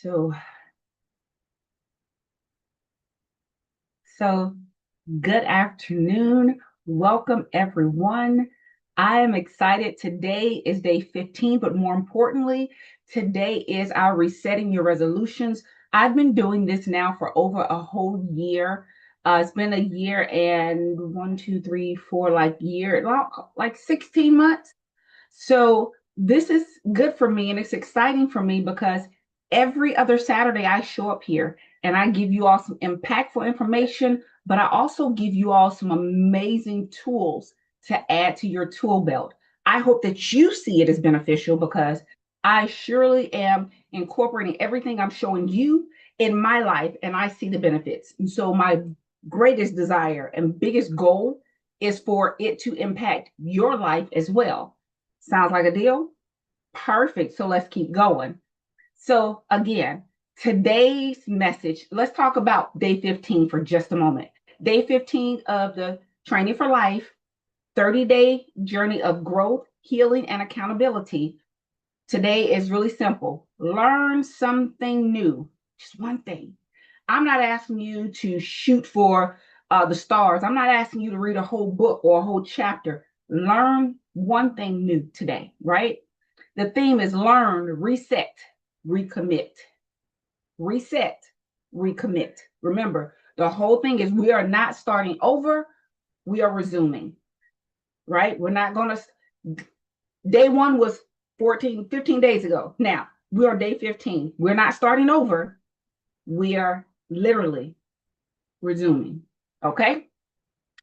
So, so good afternoon. Welcome, everyone. I am excited. Today is day 15, but more importantly, today is our resetting your resolutions. I've been doing this now for over a whole year. It's been a year and one, two, three, four, like 16 months. So this is good for me and it's exciting for me because every other Saturday I show up here and I give you all some impactful information, but I also give you all some amazing tools to add to your tool belt. I hope that you see it as beneficial because I surely am incorporating everything I'm showing you in my life and I see the benefits. And so my greatest desire and biggest goal is for it to impact your life as well. Sounds like a deal? Perfect. So let's keep going. So, again, today's message, let's talk about day 15 for just a moment. Day 15 of the Training for Life 30-day journey of growth, healing, and accountability. Today is really simple. Learn something new, just one thing. I'm not asking you to shoot for the stars. I'm not asking you to read a whole book or a whole chapter. Learn one thing new today, right? The theme is learn, reset, recommit. Reset, recommit. Remember, the whole thing is we are not starting over, we are resuming, right? We're not going to, day one was 15 days ago. Now, we are day 15. We're not starting over, we are literally resuming. Okay.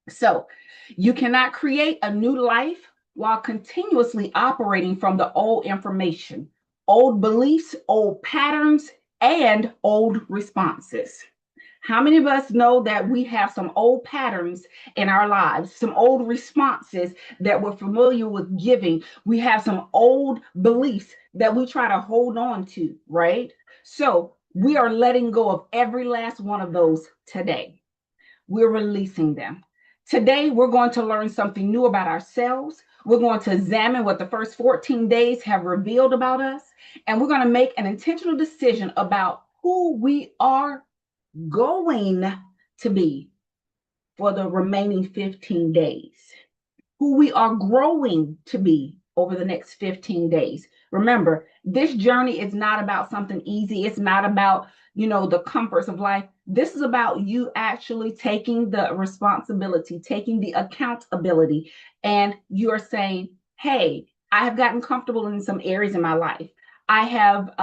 So you cannot create a new life while continuously operating from the old information, old beliefs, old patterns, and old responses. How many of us know that we have some old patterns in our lives, some old responses that we're familiar with giving? We have some old beliefs that we try to hold on to, right? So we are letting go of every last one of those today. We're releasing them. Today, we're going to learn something new about ourselves. We're going to examine what the first 14 days have revealed about us. And we're going to make an intentional decision about who we are going to be for the remaining 15 days, who we are growing to be over the next 15 days. Remember, this journey is not about something easy. It's not about, the comforts of life. This is about you actually taking the responsibility, taking the accountability, and you're saying, hey, I have gotten comfortable in some areas in my life. I have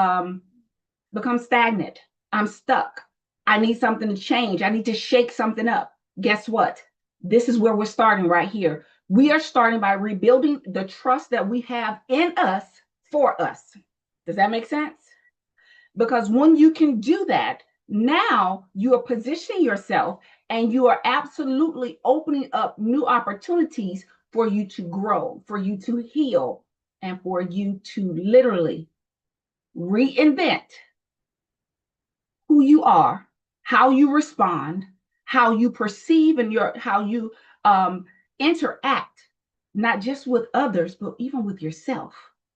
become stagnant. I'm stuck. I need something to change. I need to shake something up. Guess what? This is where we're starting right here. We are starting by rebuilding the trust that we have in us for us. Does that make sense? Because when you can do that, now you are positioning yourself and you are absolutely opening up new opportunities for you to grow, for you to heal, and for you to literally reinvent who you are, how you respond, how you perceive, and how you interact, not just with others, but even with yourself.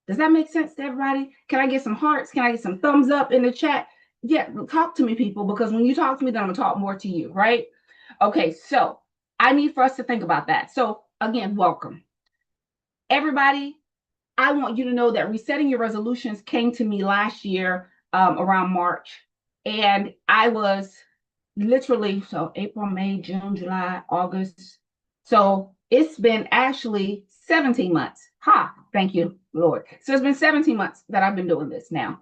Does that make sense to everybody? Can I get some hearts? Can I get some thumbs up in the chat? Yeah, talk to me, people, because when you talk to me, then I'm gonna talk more to you, right? Okay, so I need for us to think about that. So again, welcome. Everybody, I want you to know that resetting your resolutions came to me last year around March. And I was literally, so April, May, June, July, August. So it's been actually 17 months. Ha, thank you, Lord. So it's been 17 months that I've been doing this now.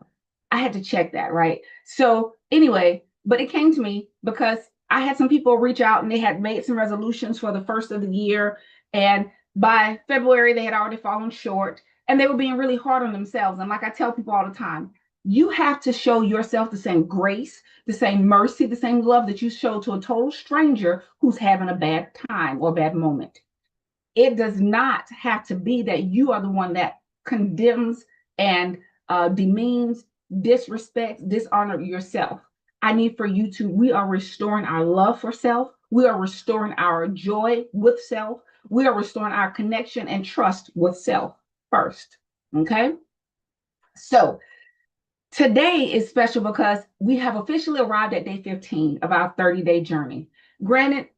I had to check that, right? So anyway, but it came to me because I had some people reach out and they had made some resolutions for the first of the year. And by February, they had already fallen short and they were being really hard on themselves. And like I tell people all the time, you have to show yourself the same grace, the same mercy, the same love that you show to a total stranger who's having a bad time or a bad moment. It does not have to be that you are the one that condemns and demeans, disrespects, dishonor yourself. I need for you to, we are restoring our love for self. We are restoring our joy with self. We are restoring our connection and trust with self first. Okay. So Today is special because we have officially arrived at day 15 of our 30-day journey. Granted,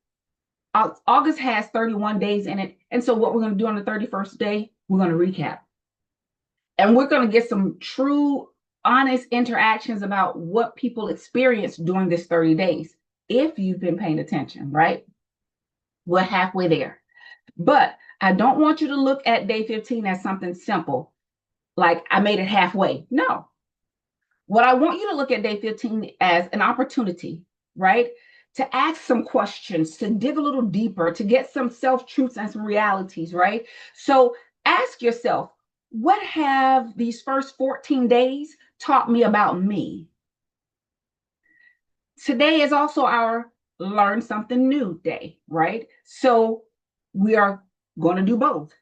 August has 31 days in it. And so what we're going to do on the 31st day, we're going to recap. And we're going to get some true, honest interactions about what people experienced during this 30 days. If you've been paying attention, right? We're halfway there. But I don't want you to look at day 15 as something simple, like I made it halfway. No. What I want you to look at day 15 as an opportunity, right? To ask some questions, to dig a little deeper, to get some self-truths and some realities, right? So ask yourself, what have these first 14 days taught me about me? Today is also our learn something new day, right? So we are going to do both.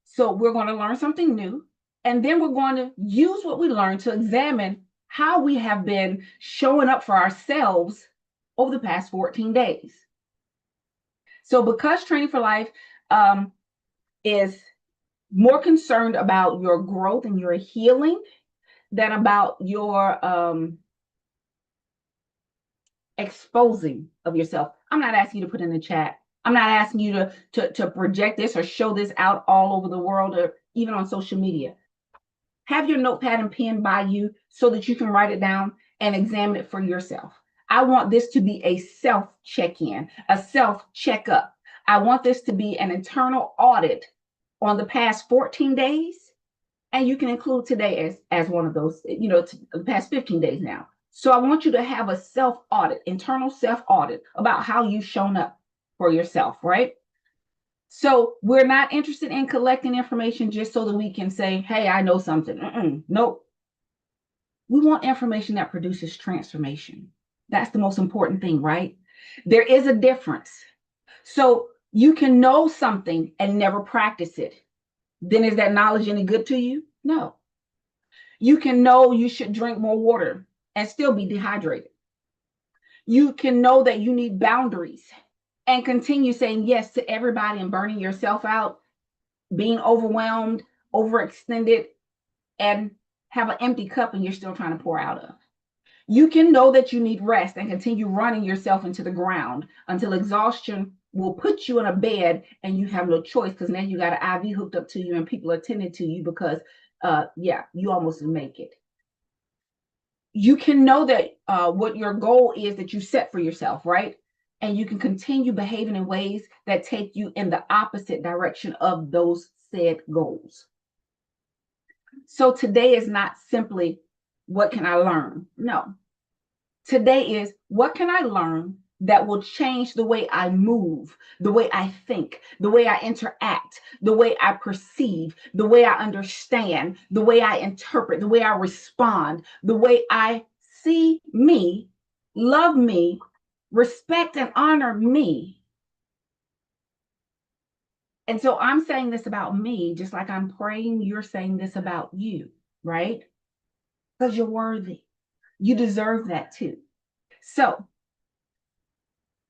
So we're going to learn something new, and then we're going to use what we learned to examine how we have been showing up for ourselves over the past 14 days. So because Training for Life is more concerned about your growth and your healing than about your exposing of yourself. I'm not asking you to put in the chat. I'm not asking you to project this or show this out all over the world or even on social media. Have your notepad and pen by you so that you can write it down and examine it for yourself. I want this to be a self check-in, a self checkup. I want this to be an internal audit on the past 14 days. And you can include today as one of those, the past 15 days now. So I want you to have a self audit, internal self audit about how you've shown up for yourself, right? So we're not interested in collecting information just so that we can say, hey, I know something. Nope. We want information that produces transformation. That's the most important thing, right? There is a difference. So you can know something and never practice it. Then is that knowledge any good to you? No. You can know you should drink more water and still be dehydrated. You can know that you need boundaries and continue saying yes to everybody and burning yourself out, being overwhelmed, overextended, and have an empty cup and you're still trying to pour out of. You can know that you need rest and continue running yourself into the ground until exhaustion will put you in a bed and you have no choice because now you got an IV hooked up to you and people are attending to you because, you almost didn't make it. You can know that what your goal is that you set for yourself, right? And you can continue behaving in ways that take you in the opposite direction of those said goals. So today is not simply, what can I learn? No. Today is, what can I learn that will change the way I move, the way I think, the way I interact, the way I perceive, the way I understand, the way I interpret, the way I respond, the way I see me, love me, respect and honor me. And so I'm saying this about me, just like I'm praying you're saying this about you, right? Because you're worthy. You deserve that too. So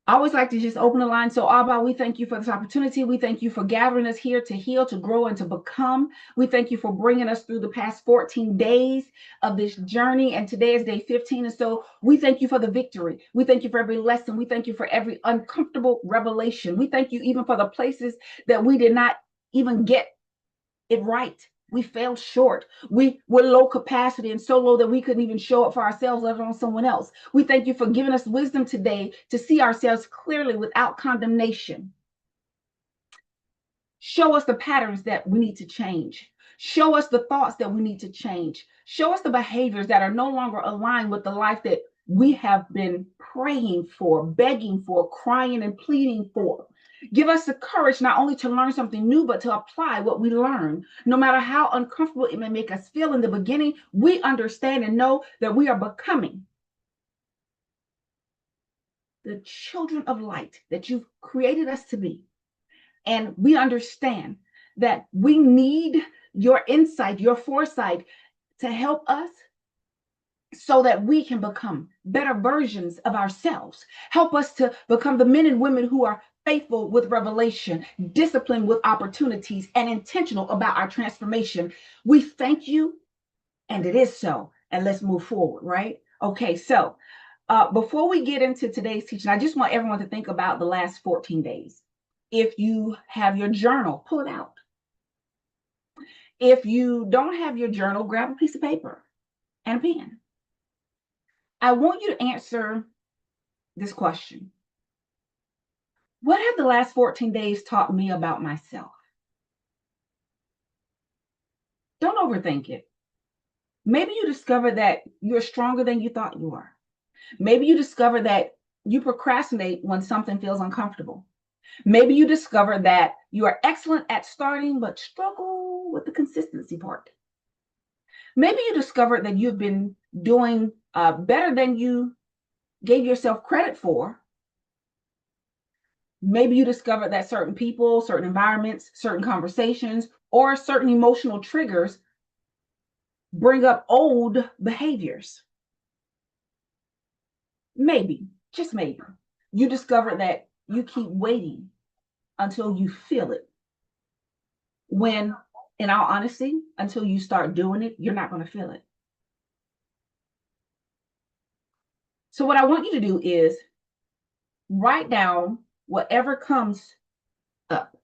I always like to just open the line. So, Abba, we thank you for this opportunity. We thank you for gathering us here to heal, to grow, and to become. We thank you for bringing us through the past 14 days of this journey. And today is day 15. And so we thank you for the victory. We thank you for every lesson. We thank you for every uncomfortable revelation. We thank you even for the places that we did not even get it right. We fell short. We were low capacity and so low that we couldn't even show up for ourselves, let alone someone else. We thank you for giving us wisdom today to see ourselves clearly without condemnation. Show us the patterns that we need to change. Show us the thoughts that we need to change. Show us the behaviors that are no longer aligned with the life that we have been praying for, begging for, crying and pleading for. Give us the courage not only to learn something new, but to apply what we learn. No matter how uncomfortable it may make us feel in the beginning, we understand and know that we are becoming the children of light that you've created us to be. And we understand that we need your insight, your foresight to help us so that we can become better versions of ourselves. Help us to become the men and women who are faithful with revelation, disciplined with opportunities, and intentional about our transformation. We thank you, and it is so. and let's move forward, right? Okay, so before we get into today's teaching, I just want everyone to think about the last 14 days. If you have your journal, pull it out. If you don't have your journal, grab a piece of paper and a pen. I want you to answer this question. What have the last 14 days taught me about myself? Don't overthink it. Maybe you discover that you're stronger than you thought you were. Maybe you discover that you procrastinate when something feels uncomfortable. Maybe you discover that you are excellent at starting, but struggle with the consistency part. Maybe you discover that you've been doing better than you gave yourself credit for. Maybe you discover that certain people, certain environments, certain conversations, or certain emotional triggers bring up old behaviors. Maybe, just maybe, you discover that you keep waiting until you feel it. When, in all honesty, until you start doing it, you're not going to feel it. So, what I want you to do is write down whatever comes up.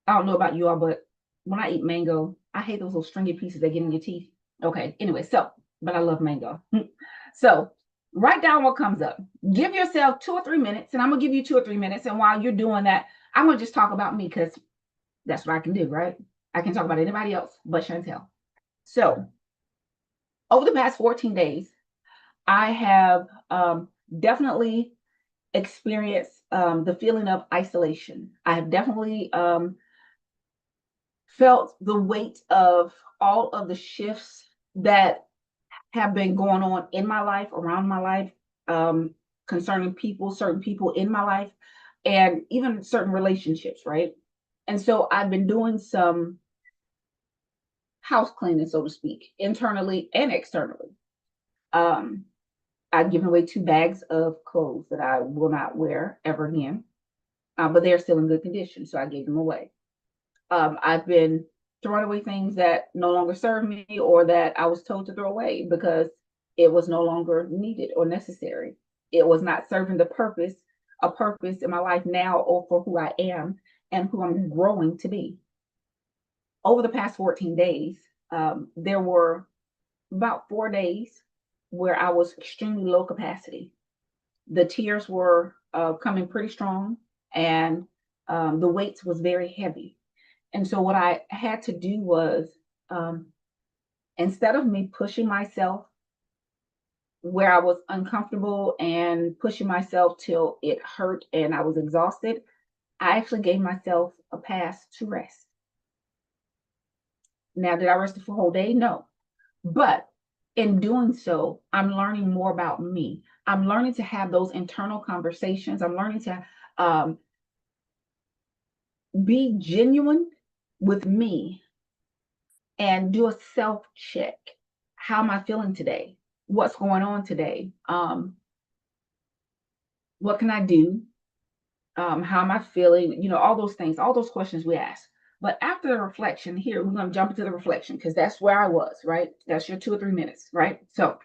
I don't know about you all, but when I eat mango, I hate those little stringy pieces that get in your teeth. Okay, anyway, but I love mango. So, write down what comes up. Give yourself 2 or 3 minutes, and I'm going to give you 2 or 3 minutes. And while you're doing that, I'm going to just talk about me because that's what I can do, right? I can talk about anybody else but Chantel. So, over the past 14 days, I have definitely experienced the feeling of isolation. I have definitely felt the weight of all of the shifts that have been going on in my life, around my life, concerning people, certain people in my life, and even certain relationships, right? And so I've been doing some house cleaning, so to speak, internally and externally. Um, I've given away 2 bags of clothes that I will not wear ever again, but they're still in good condition, so I gave them away. I've been throwing away things that no longer serve me or that I was told to throw away because it was no longer needed or necessary. It was not serving a purpose in my life now or for who I am and who I'm growing to be. Over the past 14 days, there were about 4 days where I was extremely low capacity. The tears were coming pretty strong, and the weight was very heavy. And so, what I had to do was, instead of me pushing myself where I was uncomfortable and pushing myself till it hurt and I was exhausted, I actually gave myself a pass to rest. Now, did I rest the whole day? No. But in doing so, I'm learning more about me. I'm learning to have those internal conversations. I'm learning to be genuine with me and do a self check. How am I feeling today? What's going on today? What can I do? How am I feeling? All those things, all those questions we ask. But after the reflection, here we're going to jump into the reflection because that's where I was, right? That's your 2 or 3 minutes, right? So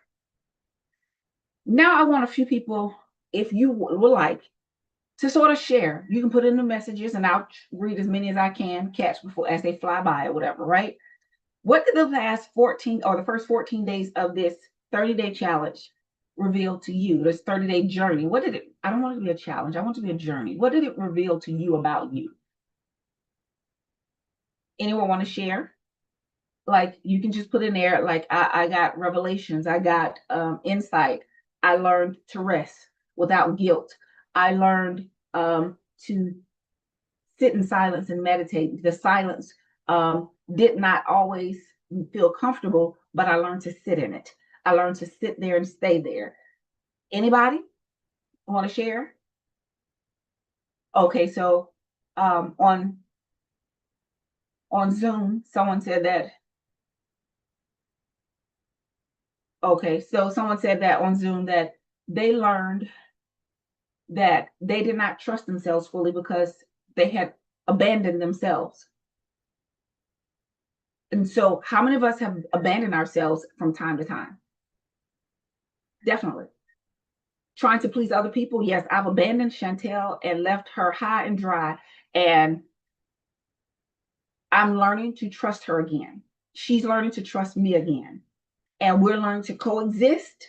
now I want a few people, if you would like, to sort of share. You can put in the messages and I'll read as many as I can catch before as they fly by or whatever, right? What did the last 14 or the first 14 days of this 30-day challenge reveal to you? This 30-day journey. What did it? I don't want it to be a challenge. I want it to be a journey. What did it reveal to you about you? Anyone want to share? Like you can just put in there, like I got revelations, I got insight. I learned to rest without guilt. I learned to sit in silence and meditate. The silence did not always feel comfortable, but I learned to sit in it. I learned to sit there and stay there. Anybody want to share? Okay, so on Zoom, someone said that. Okay, so someone said that on Zoom that they learned that they did not trust themselves fully because they had abandoned themselves. And so, how many of us have abandoned ourselves from time to time? Definitely. Trying to please other people. Yes, I've abandoned Chantel and left her high and dry. And I'm learning to trust her again. She's learning to trust me again. And we're learning to coexist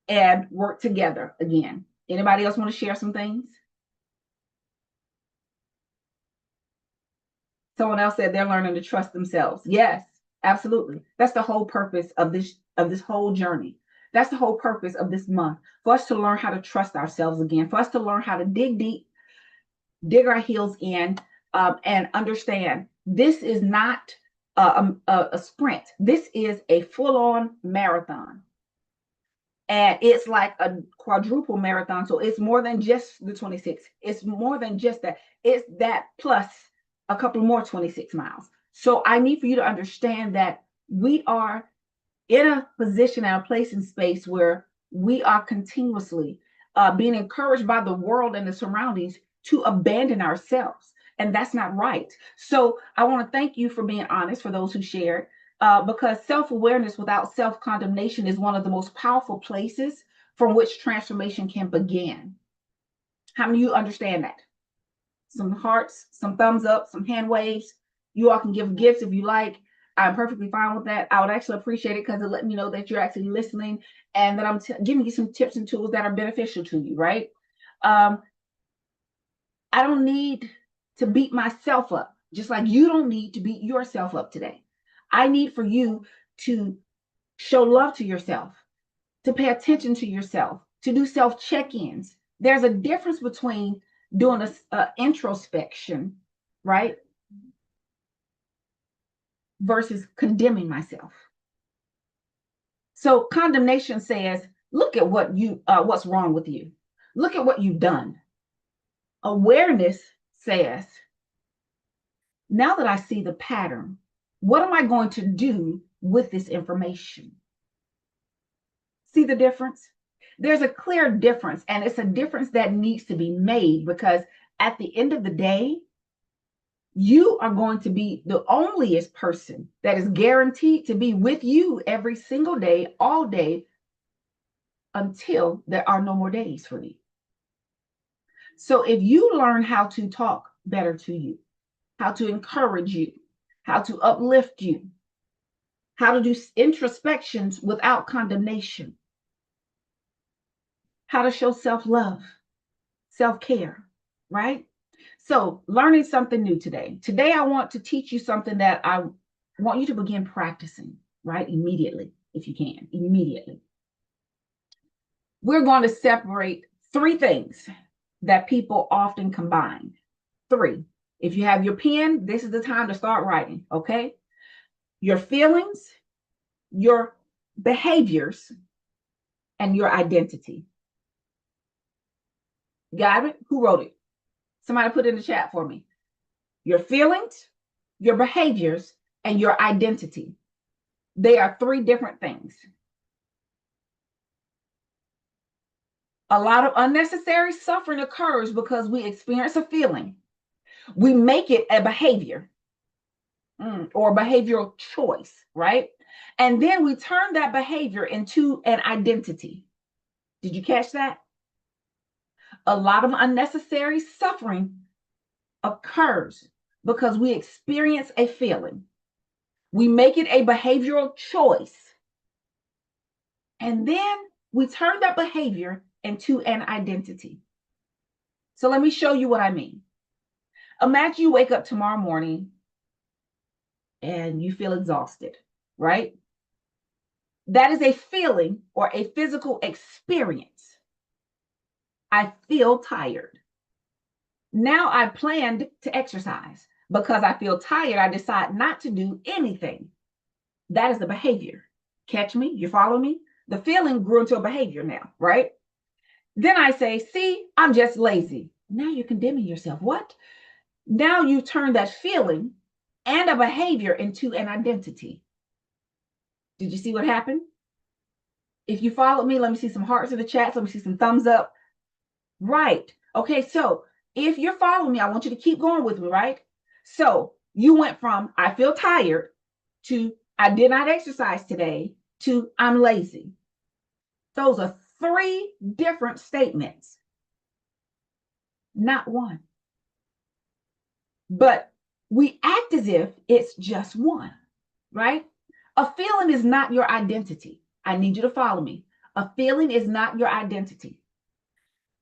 and work together again. Anybody else want to share some things? Someone else said they're learning to trust themselves. Yes, absolutely. That's the whole purpose of this whole journey. That's the whole purpose of this month, for us to learn how to trust ourselves again, for us to learn how to dig deep, dig our heels in, and understand this is not a sprint. This is a full-on marathon. And it's like a quadruple marathon. So it's more than just the 26. It's more than just that. It's that plus a couple more 26 miles. So I need for you to understand that we are in a position and a place in space where we are continuously being encouraged by the world and the surroundings to abandon ourselves. And that's not right. So I want to thank you for being honest, for those who shared, because self-awareness without self-condemnation is one of the most powerful places from which transformation can begin. How many of you understand that? Some hearts, some thumbs up, some hand waves. You all can give gifts if you like. I'm perfectly fine with that. I would actually appreciate it because it let me know that you're actually listening and that I'm giving you some tips and tools that are beneficial to you, right? I don't need to beat myself up, just like you don't need to beat yourself up today. I need for you to show love to yourself, to pay attention to yourself, to do self check ins. There's a difference between doing a introspection, right, versus condemning myself. So condemnation says, look at what's wrong with you. Look at what you've done. Awareness says, now that I see the pattern, what am I going to do with this information? See the difference? There's a clear difference, and it's a difference that needs to be made because at the end of the day, you are going to be the onlyest person that is guaranteed to be with you every single day, all day, until there are no more days for you. So if you learn how to talk better to you, how to encourage you, how to uplift you, how to do introspections without condemnation, how to show self-love, self-care, right? So learning something new today. Today, I want to teach you something that I want you to begin practicing, right? Immediately, if you can, immediately. We're going to separate three things that people often combine. Three. If you have your pen, this is the time to start writing, okay? Your feelings, your behaviors, and your identity. Got it? Who wrote it? Somebody put it in the chat for me. Your feelings, your behaviors, and your identity. They are three different things. A lot of unnecessary suffering occurs because we experience a feeling. We make it a behavior or a behavioral choice, right? And then we turn that behavior into an identity. Did you catch that? A lot of unnecessary suffering occurs because we experience a feeling. We make it a behavioral choice. And then we turn that behavior into an identity. So let me show you what I mean. Imagine you wake up tomorrow morning and you feel exhausted, right? That is a feeling or a physical experience. I feel tired. Now I planned to exercise. Because I feel tired, I decide not to do anything. That is the behavior. Catch me? You follow me? The feeling grew into a behavior now, right? Then I say, see, I'm just lazy. Now you're condemning yourself. What? Now you turn that feeling and a behavior into an identity. Did you see what happened? If you followed me, let me see some hearts in the chat. Let me see some thumbs up. Right. Okay, so if you're following me, I want you to keep going with me, right? So You went from I feel tired to I did not exercise today to I'm lazy. Those are three different statements, not one. But we act as if it's just one, right? A feeling is not your identity. I need you to follow me. A feeling is not your identity.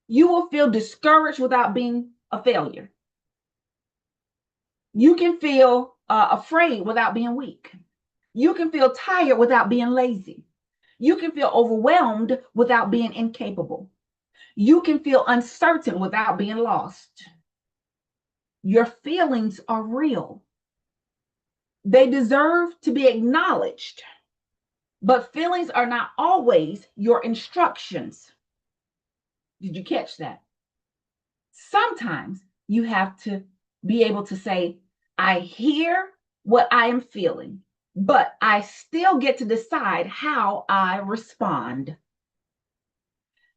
You will feel discouraged without being a failure. You can feel afraid without being weak. You can feel tired without being lazy. You can feel overwhelmed without being incapable. You can feel uncertain without being lost. Your feelings are real. They deserve to be acknowledged, but feelings are not always your instructions. Did you catch that? Sometimes you have to be able to say, I hear what I am feeling, but I still get to decide how I respond.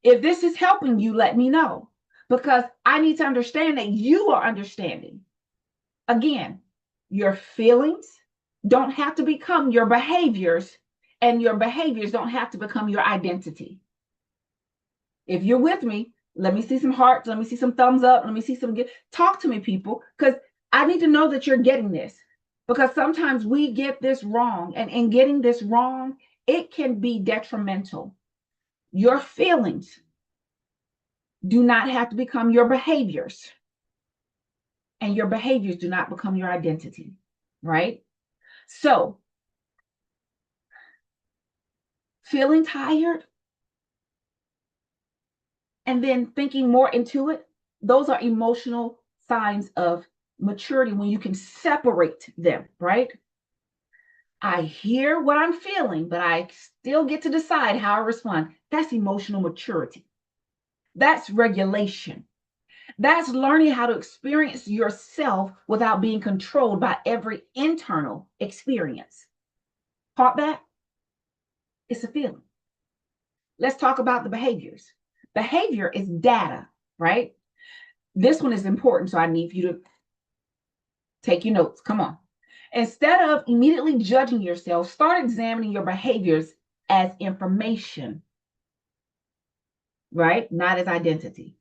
If this is helping you, let me know, because I need to understand that you are understanding. Again, your feelings don't have to become your behaviors, and your behaviors don't have to become your identity. If you're with me, let me see some hearts, let me see some thumbs up, let me see some, talk to me, people, because I need to know that you're getting this, because sometimes we get this wrong, and in getting this wrong, it can be detrimental. Your feelings do not have to become your behaviors, and your behaviors do not become your identity, right? So, feeling tired and then thinking more into it, those are emotional signs of maturity when you can separate them, right? I hear what I'm feeling, but I still get to decide how I respond. That's emotional maturity. That's regulation. That's learning how to experience yourself without being controlled by every internal experience. Caught that? It's a feeling. Let's talk about the behaviors. Behavior is data, right? This one is important, so I need you to take your notes. Come on. Instead of immediately judging yourself, start examining your behaviors as information, right? Not as identity.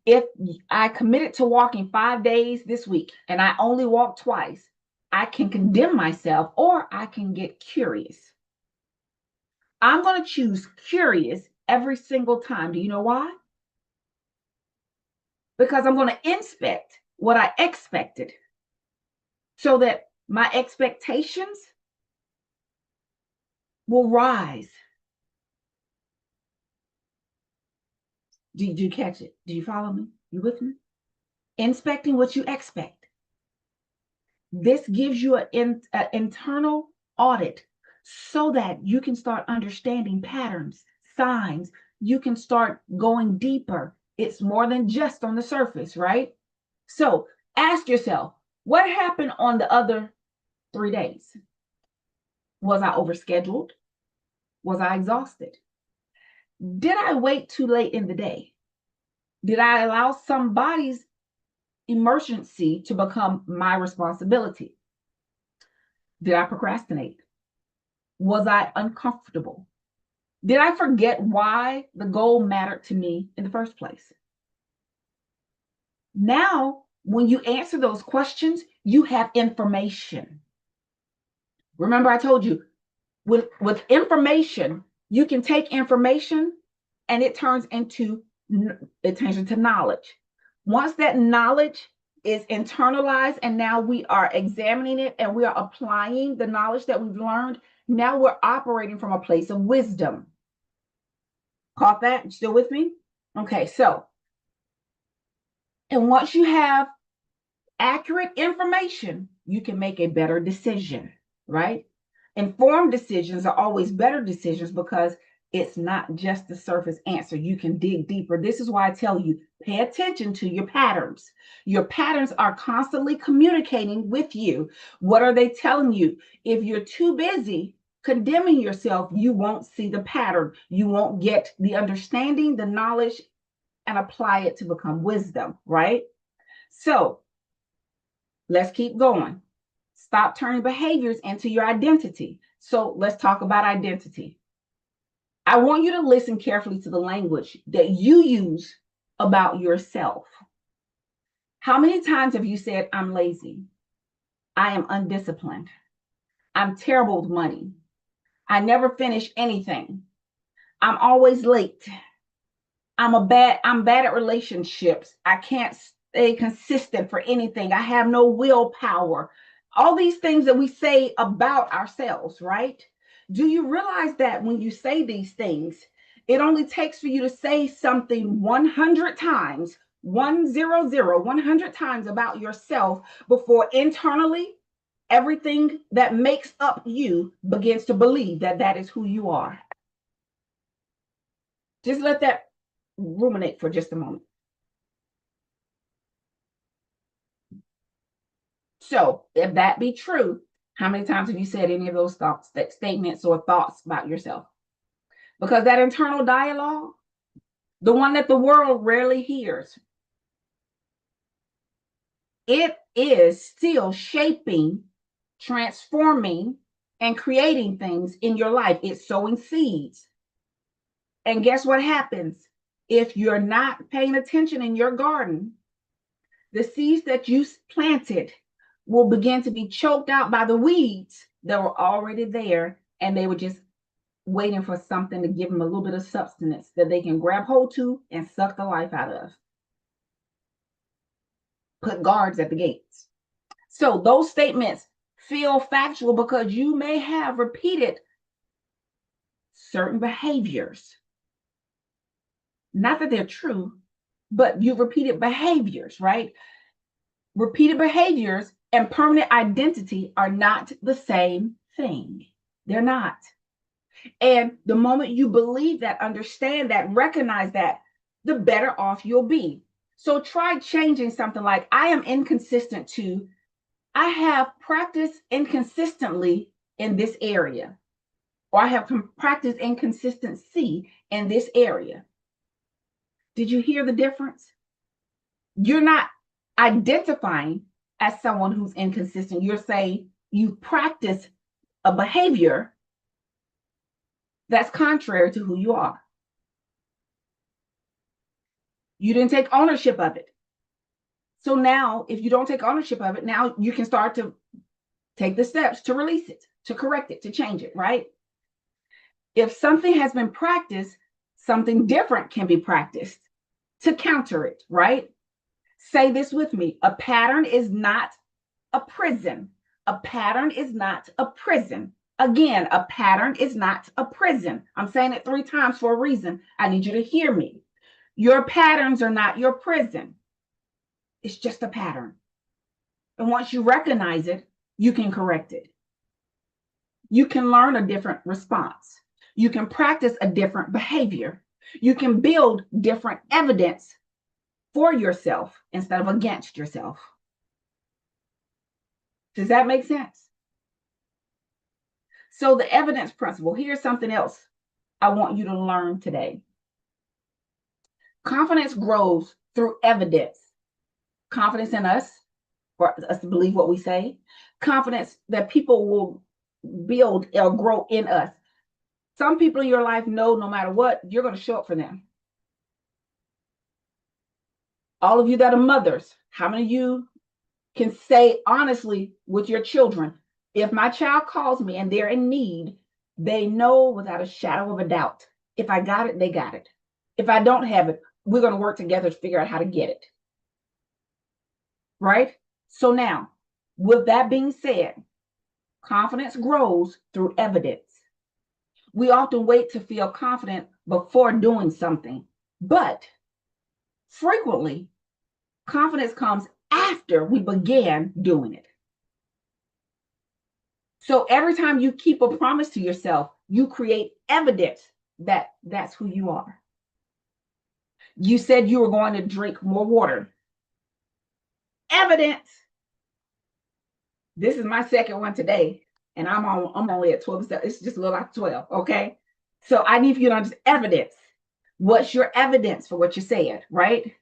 If I committed to walking 5 days this week and I only walked twice, I can condemn myself or I can get curious. I'm going to choose curious every single time. Do you know why? Because I'm going to inspect what I expected so that my expectations will rise. Did you catch it? Do you follow me? You with me? Inspecting what you expect. This gives you an internal audit so that you can start understanding patterns, signs. You can start going deeper. It's more than just on the surface, right? So ask yourself, what happened on the other 3 days? Was I overscheduled? Was I exhausted? Did I wait too late in the day? Did I allow somebody's emergency to become my responsibility? Did I procrastinate? Was I uncomfortable? Did I forget why the goal mattered to me in the first place? Now, when you answer those questions, you have information. Remember, I told you with information, you can take information and it turns into knowledge. Once that knowledge is internalized and now we are examining it and we are applying the knowledge that we've learned, now we're operating from a place of wisdom. Caught that? You still with me? Okay, so, and once you have accurate information, you can make a better decision, right? Informed decisions are always better decisions because it's not just the surface answer. You can dig deeper. This is why I tell you, pay attention to your patterns. Your patterns are constantly communicating with you. What are they telling you? If you're too busy condemning yourself, you won't see the pattern. You won't get the understanding, the knowledge, and apply it to become wisdom, right? So Let's keep going. Stop turning behaviors into your identity. So let's talk about identity. I want you to listen carefully to the language that you use about yourself. How many times have you said, I'm lazy? I am undisciplined. I'm terrible with money. I never finish anything. I'm always late. I'm bad at relationships. I can't stay consistent for anything. I have no willpower. All these things that we say about ourselves, right? Do you realize that when you say these things, it only takes for you to say something 100 times, 100 times about yourself before internally everything that makes up you begins to believe that that is who you are. Just let that ruminate for just a moment. So, if that be true, how many times have you said any of those thoughts, that statements or thoughts about yourself? Because that internal dialogue, the one that the world rarely hears, it is still shaping, transforming, and creating things in your life. It's sowing seeds. And guess what happens? If you're not paying attention in your garden, the seeds that you planted will begin to be choked out by the weeds that were already there, and they were just waiting for something to give them a little bit of substance that they can grab hold to and suck the life out of. Put guards at the gates. So those statements feel factual because you may have repeated certain behaviors. Not that they're true, but you've repeated behaviors, right? Repeated behaviors and permanent identity are not the same thing. They're not. And the moment you believe that, understand that, recognize that, the better off you'll be. So try changing something like, I am inconsistent to, I have practiced inconsistently in this area, or I have practiced inconsistency in this area. Did you hear the difference? You're not identifying as someone who's inconsistent. You're saying you practice a behavior that's contrary to who you are. You didn't take ownership of it. So now, if you don't take ownership of it, now you can start to take the steps to release it, to correct it, to change it, right? If something has been practiced, something different can be practiced to counter it, right? Say this with me. A pattern is not a prison. A pattern is not a prison. Again, a pattern is not a prison. I'm saying it 3 times for a reason. I need you to hear me. Your patterns are not your prison. It's just a pattern. And once you recognize it, you can correct it. You can learn a different response. You can practice a different behavior. You can build different evidence for yourself instead of against yourself. Does that make sense? So the evidence principle, here's something else I want you to learn today. Confidence grows through evidence. Confidence in us, for us to believe what we say. Confidence that people will build or grow in us. Some people in your life know no matter what, you're going to show up for them. All of you that are mothers, how many of you can say honestly with your children, if my child calls me and they're in need, they know without a shadow of a doubt, if I got it, they got it. If I don't have it, we're going to work together to figure out how to get it. Right? So now, with that being said, confidence grows through evidence. We often wait to feel confident before doing something, but frequently, confidence comes after we began doing it. So every time you keep a promise to yourself, you create evidence that that's who you are. You said you were going to drink more water. Evidence. This is my second one today, and I'm only at 12. It's just a little after 12, okay? So I need you to understand evidence. What's your evidence for what you said, right?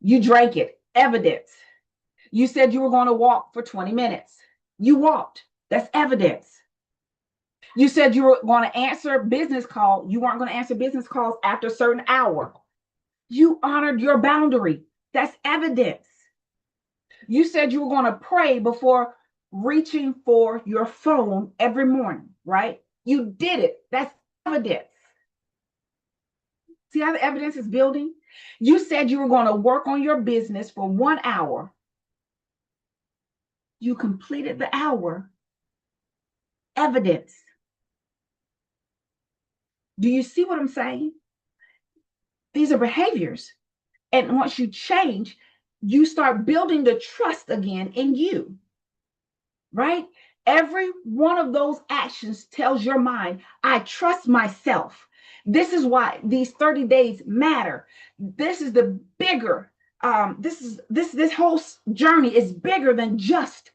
You drank it. Evidence. You said you were going to walk for 20 minutes. You walked. That's evidence. You said you were going to answer business call. You weren't going to answer business calls after a certain hour. You honored your boundary. That's evidence. You said you were going to pray before reaching for your phone every morning, right? You did it. That's evidence. See how the evidence is building? You said you were going to work on your business for 1 hour. You completed the hour. Evidence. Do you see what I'm saying? These are behaviors. And once you change, you start building the trust again in you, right? Every one of those actions tells your mind, I trust myself. This is why these 30 days matter. This is the bigger, this whole journey is bigger than just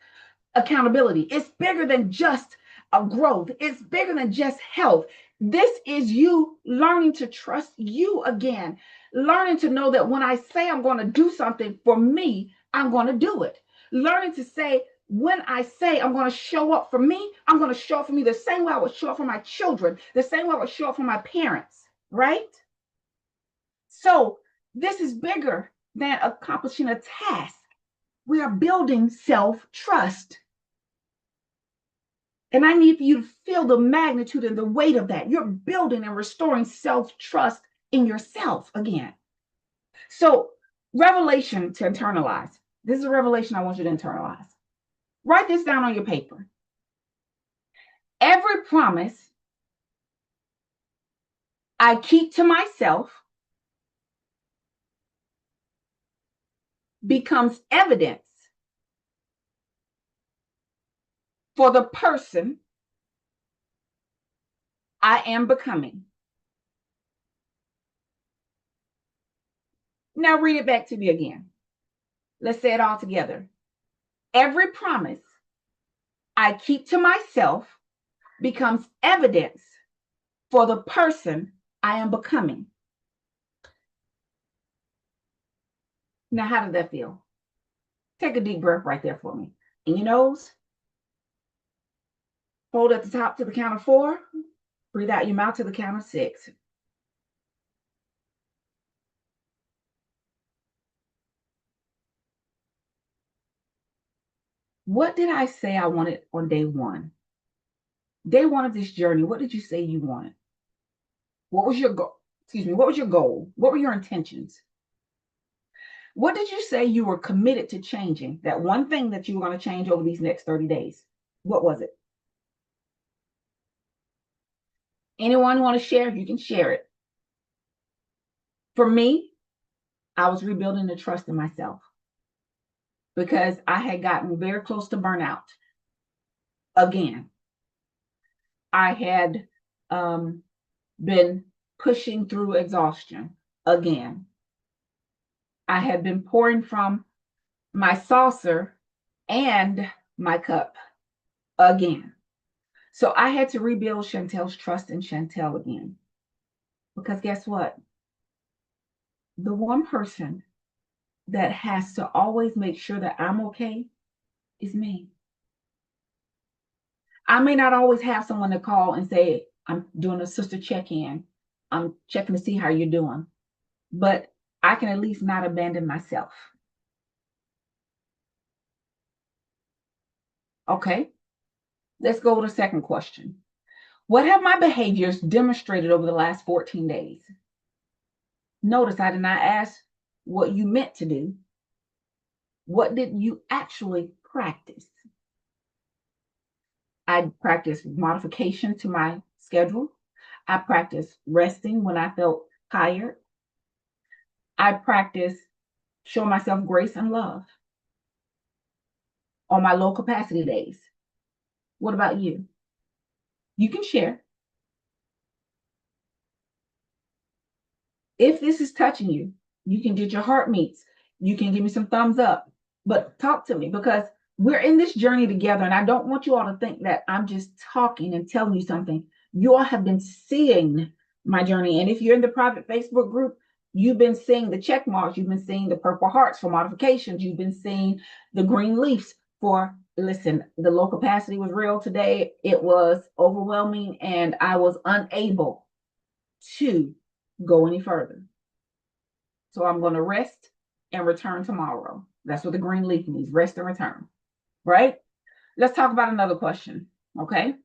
accountability. It's bigger than just a growth. It's bigger than just health. This is you learning to trust you again, learning to know that when I say I'm going to do something for me, I'm going to do it. Learning to say, when I say I'm going to show up for me, I'm going to show up for me the same way I would show up for my children, the same way I would show up for my parents, right? So this is bigger than accomplishing a task. We are building self-trust. And I need for you to feel the magnitude and the weight of that. You're building and restoring self-trust in yourself again. So, revelation to internalize. This is a revelation I want you to internalize. Write this down on your paper. Every promise I keep to myself becomes evidence for the person I am becoming. Now read it back to me again. Let's say it all together. Every promise I keep to myself becomes evidence for the person I am becoming. Now, how did that feel? Take a deep breath right there for me. In your nose. Hold at the top to the count of 4. Breathe out your mouth to the count of 6. What did I say I wanted on day 1? Day 1 of this journey, what did you say you wanted? What was your goal? What was your goal? What were your intentions? What did you say you were committed to changing? That one thing that you were going to change over these next 30 days. What was it? Anyone want to share? You can share it. For me, I was rebuilding the trust in myself because I had gotten very close to burnout again. I had been pushing through exhaustion again. I had been pouring from my saucer and my cup again. So I had to rebuild Chantel's trust in Chantel again. Because guess what? The one person that has to always make sure that I'm okay is me. I may not always have someone to call and say, I'm doing a sister check-in. I'm checking to see how you're doing. But I can at least not abandon myself. Okay, let's go to the second question. What have my behaviors demonstrated over the last 14 days? Notice I did not ask what you meant to do. What did you actually practice? I practiced modification to my schedule. I practiced resting when I felt tired. I practiced showing myself grace and love on my low capacity days. What about you? You can share. If this is touching you, you can get your heart meets. You can give me some thumbs up, but talk to me because we're in this journey together. And I don't want you all to think that I'm just talking and telling you something. You all have been seeing my journey. And if you're in the private Facebook group, You've been seeing the check marks. You've been seeing the purple hearts for modifications. You've been seeing the green leaves for, listen, the low capacity was real today. It was overwhelming and I was unable to go any further. So I'm going to rest and return tomorrow. That's what the green leaf means, rest and return, right? Let's talk about another question, okay?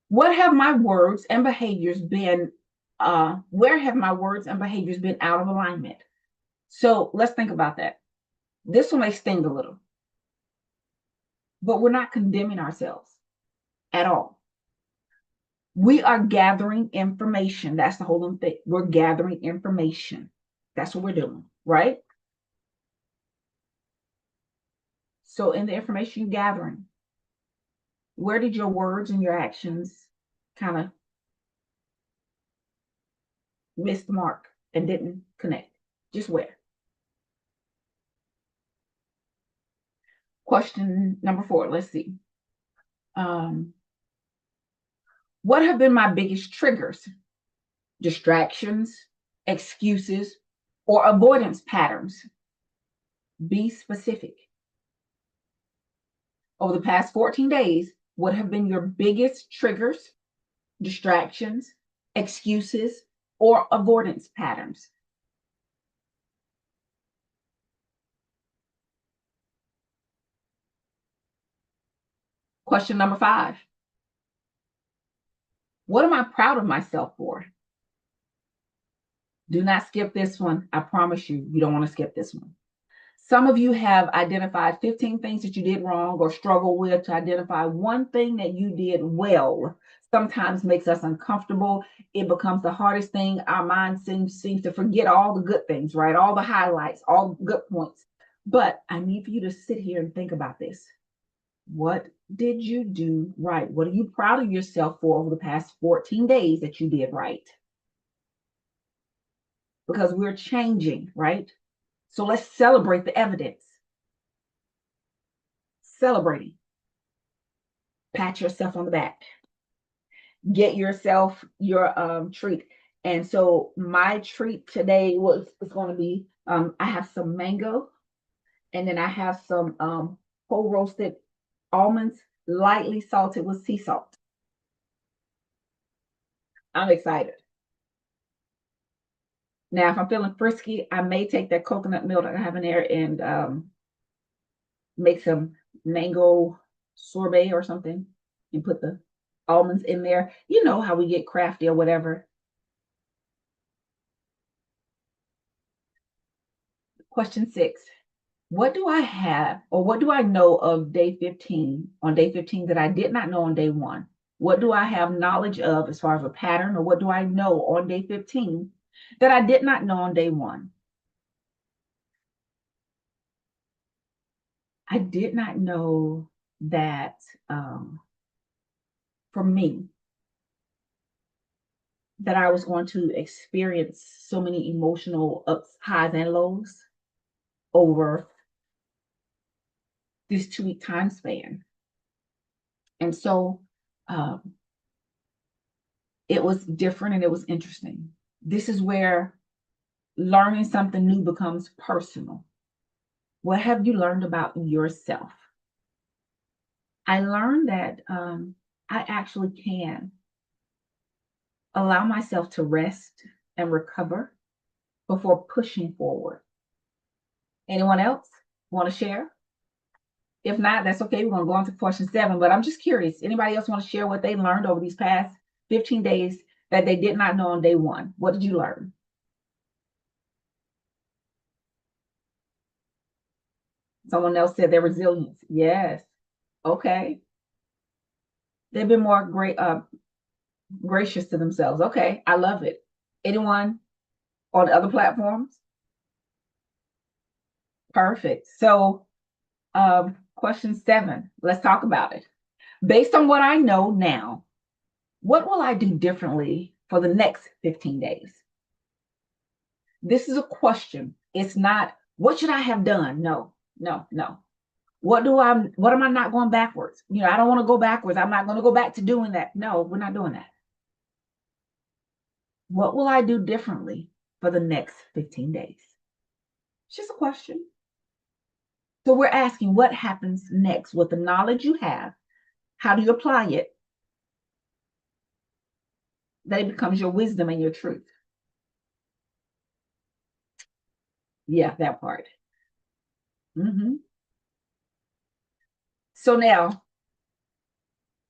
What have my words and behaviors been, where have my words and behaviors been out of alignment? So let's think about that. This one may sting a little, but we're not condemning ourselves at all. We are gathering information. That's the whole thing. We're gathering information. That's what we're doing, right? So in the information you're gathering, where did your words and your actions kind of miss the mark and didn't connect? Just where? Question number 4. Let's see. What have been my biggest triggers, distractions, excuses, or avoidance patterns? Be specific. Over the past 14 days, what have been your biggest triggers, distractions, excuses, or avoidance patterns? Question number 5. What am I proud of myself for? Do not skip this one. I promise you, you don't want to skip this one. Some of you have identified 15 things that you did wrong or struggle with. To identify one thing that you did well sometimes makes us uncomfortable. It becomes the hardest thing. Our mind seems to forget all the good things, right? All the highlights, all the good points. But I need for you to sit here and think about this. What did you do right? What are you proud of yourself for over the past 14 days that you did right? Because we're changing, right? So let's celebrate the evidence. Celebrating. Pat yourself on the back. Get yourself your treat. And so my treat today is going to be I have some mango, and then I have some whole roasted almonds, lightly salted with sea salt. I'm excited. Now, if I'm feeling frisky, I may take that coconut milk that I have in there and make some mango sorbet or something and put the almonds in there. You know how we get crafty or whatever. Question 6. What do I have or what do I know of day 15 on day 15 that I did not know on day 1? What do I have knowledge of as far as a pattern, or what do I know on day 15 that I did not know on day 1? I did not know that for me, that I was going to experience so many emotional ups, highs, and lows over this 2-week time span. And so it was different and it was interesting. This is where learning something new becomes personal. What have you learned about yourself? I learned that I actually can allow myself to rest and recover before pushing forward. Anyone else want to share? If not, that's okay. We're going to go on to question 7, but I'm just curious. Anybody else want to share what they learned over these past 15 days that they did not know on day 1? What did you learn? Someone else said their resilience. Yes. Okay. They've been more gracious to themselves. Okay. I love it. Anyone on other platforms? Perfect. So question 7, let's talk about it. Based on what I know now, what will I do differently for the next 15 days? This is a question. It's not, what should I have done? No, no, no. What am I not going backwards? I don't want to go backwards. I'm not going to go back to doing that. No, we're not doing that. What will I do differently for the next 15 days? It's just a question. So we're asking what happens next with the knowledge you have. How do you apply it? That it becomes your wisdom and your truth. Yeah, that part. Mm-hmm. So now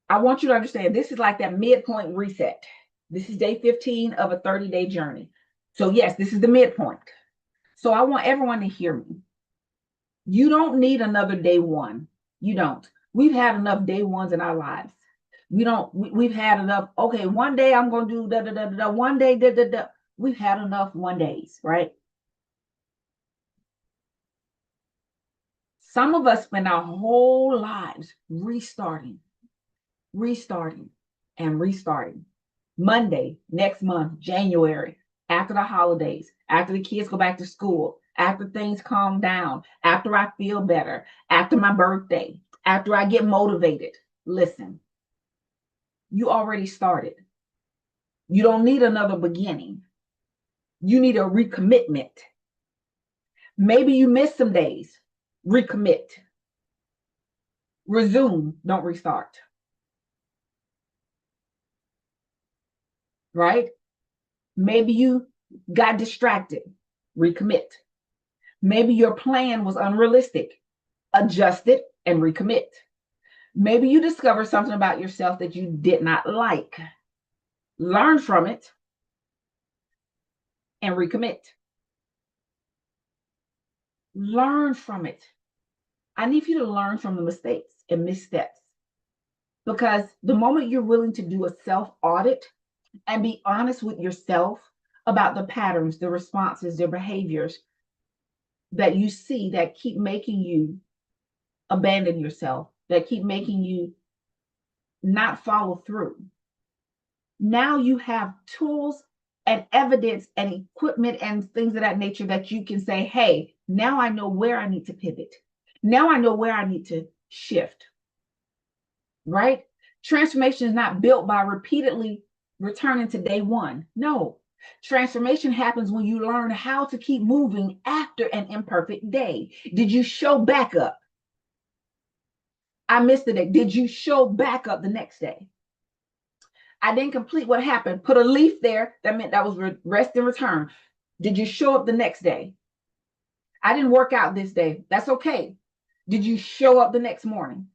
I want you to understand this is like that midpoint reset. This is day 15 of a 30-day journey. So, yes, this is the midpoint. So, I want everyone to hear me. You don't need another day one. You don't. We've had enough day ones in our lives. We've had enough. Okay, one day I'm going to do da da da da. One day, da da da. We've had enough one days, right? Some of us spend our whole lives restarting, and restarting. Monday, next month, January, after the holidays, after the kids go back to school, after things calm down, after I feel better, after my birthday, after I get motivated. Listen, you already started. You don't need another beginning. You need a recommitment. Maybe you missed some days. Recommit. Resume, don't restart. Right? Maybe you got distracted. Recommit. Maybe your plan was unrealistic. Adjust it and recommit. Maybe you discovered something about yourself that you did not like. Learn from it and recommit. Learn from it. I need you to learn from the mistakes and missteps, because the moment you're willing to do a self audit and be honest with yourself about the patterns, the responses, the behaviors that you see that keep making you abandon yourself, that keep making you not follow through. Now you have tools and evidence and equipment and things of that nature that you can say, hey, now I know where I need to pivot. Now I know where I need to shift, right? Transformation is not built by repeatedly returning to day one. No, transformation happens when you learn how to keep moving after an imperfect day. Did you show back up? I missed the day. Did you show back up the next day? I didn't complete what happened. Put a leaf there. That meant that was rest and return. Did you show up the next day? I didn't work out this day. That's okay. Did you show up the next morning?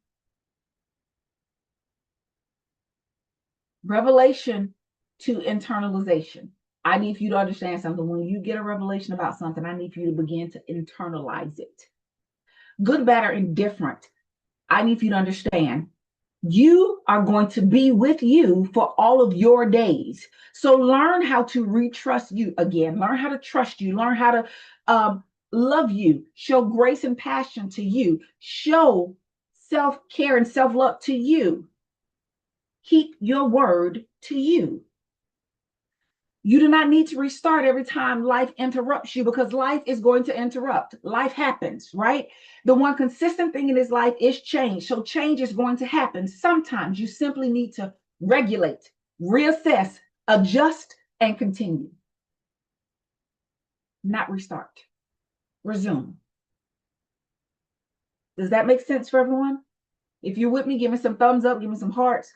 Revelation to internalization. I need for you to understand something. When you get a revelation about something, I need for you to begin to internalize it. Good, bad, or indifferent. I need for you to understand you are going to be with you for all of your days. So learn how to retrust you again. Learn how to trust you. Learn how to love you. Show grace and passion to you. Show self-care and self-love to you. Keep your word to you. You do not need to restart every time life interrupts you, because life is going to interrupt. Life happens, right? The one consistent thing in this life is change. So change is going to happen. Sometimes you simply need to regulate, reassess, adjust, and continue. Not restart. Resume. Does that make sense for everyone? If you're with me, give me some thumbs up, give me some hearts.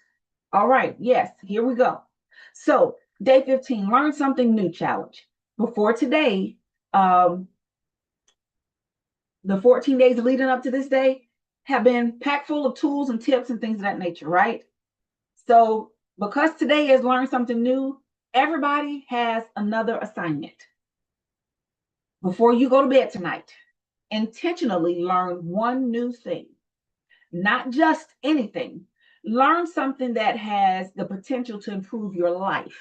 All right, yes, here we go. So day 15, learn something new challenge. Before today, the 14 days leading up to this day have been packed full of tools and tips and things of that nature, right? So because today is learn something new, everybody has another assignment. Before you go to bed tonight, intentionally learn one new thing, not just anything. Learn something that has the potential to improve your life.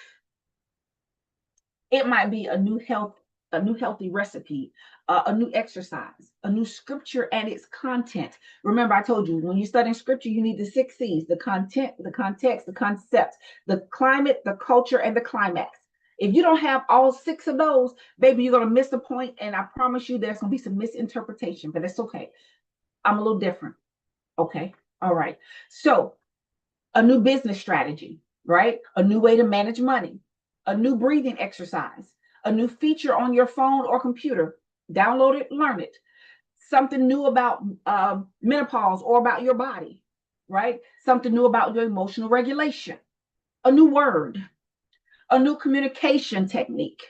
It might be a new healthy recipe, a new exercise, a new scripture and its content. Remember, I told you when you study scripture, you need the 6 C's: the content, the context, the concept, the climate, the culture, and the climax. If you don't have all 6 of those, baby, you're going to miss the point. And I promise you there's going to be some misinterpretation, but it's okay. I'm a little different. Okay. All right. So a new business strategy, right? A new way to manage money, a new breathing exercise, A new feature on your phone or computer. Download it, learn it. Something new about menopause or about your body, right? Something new about your emotional regulation. A new word, a new communication technique,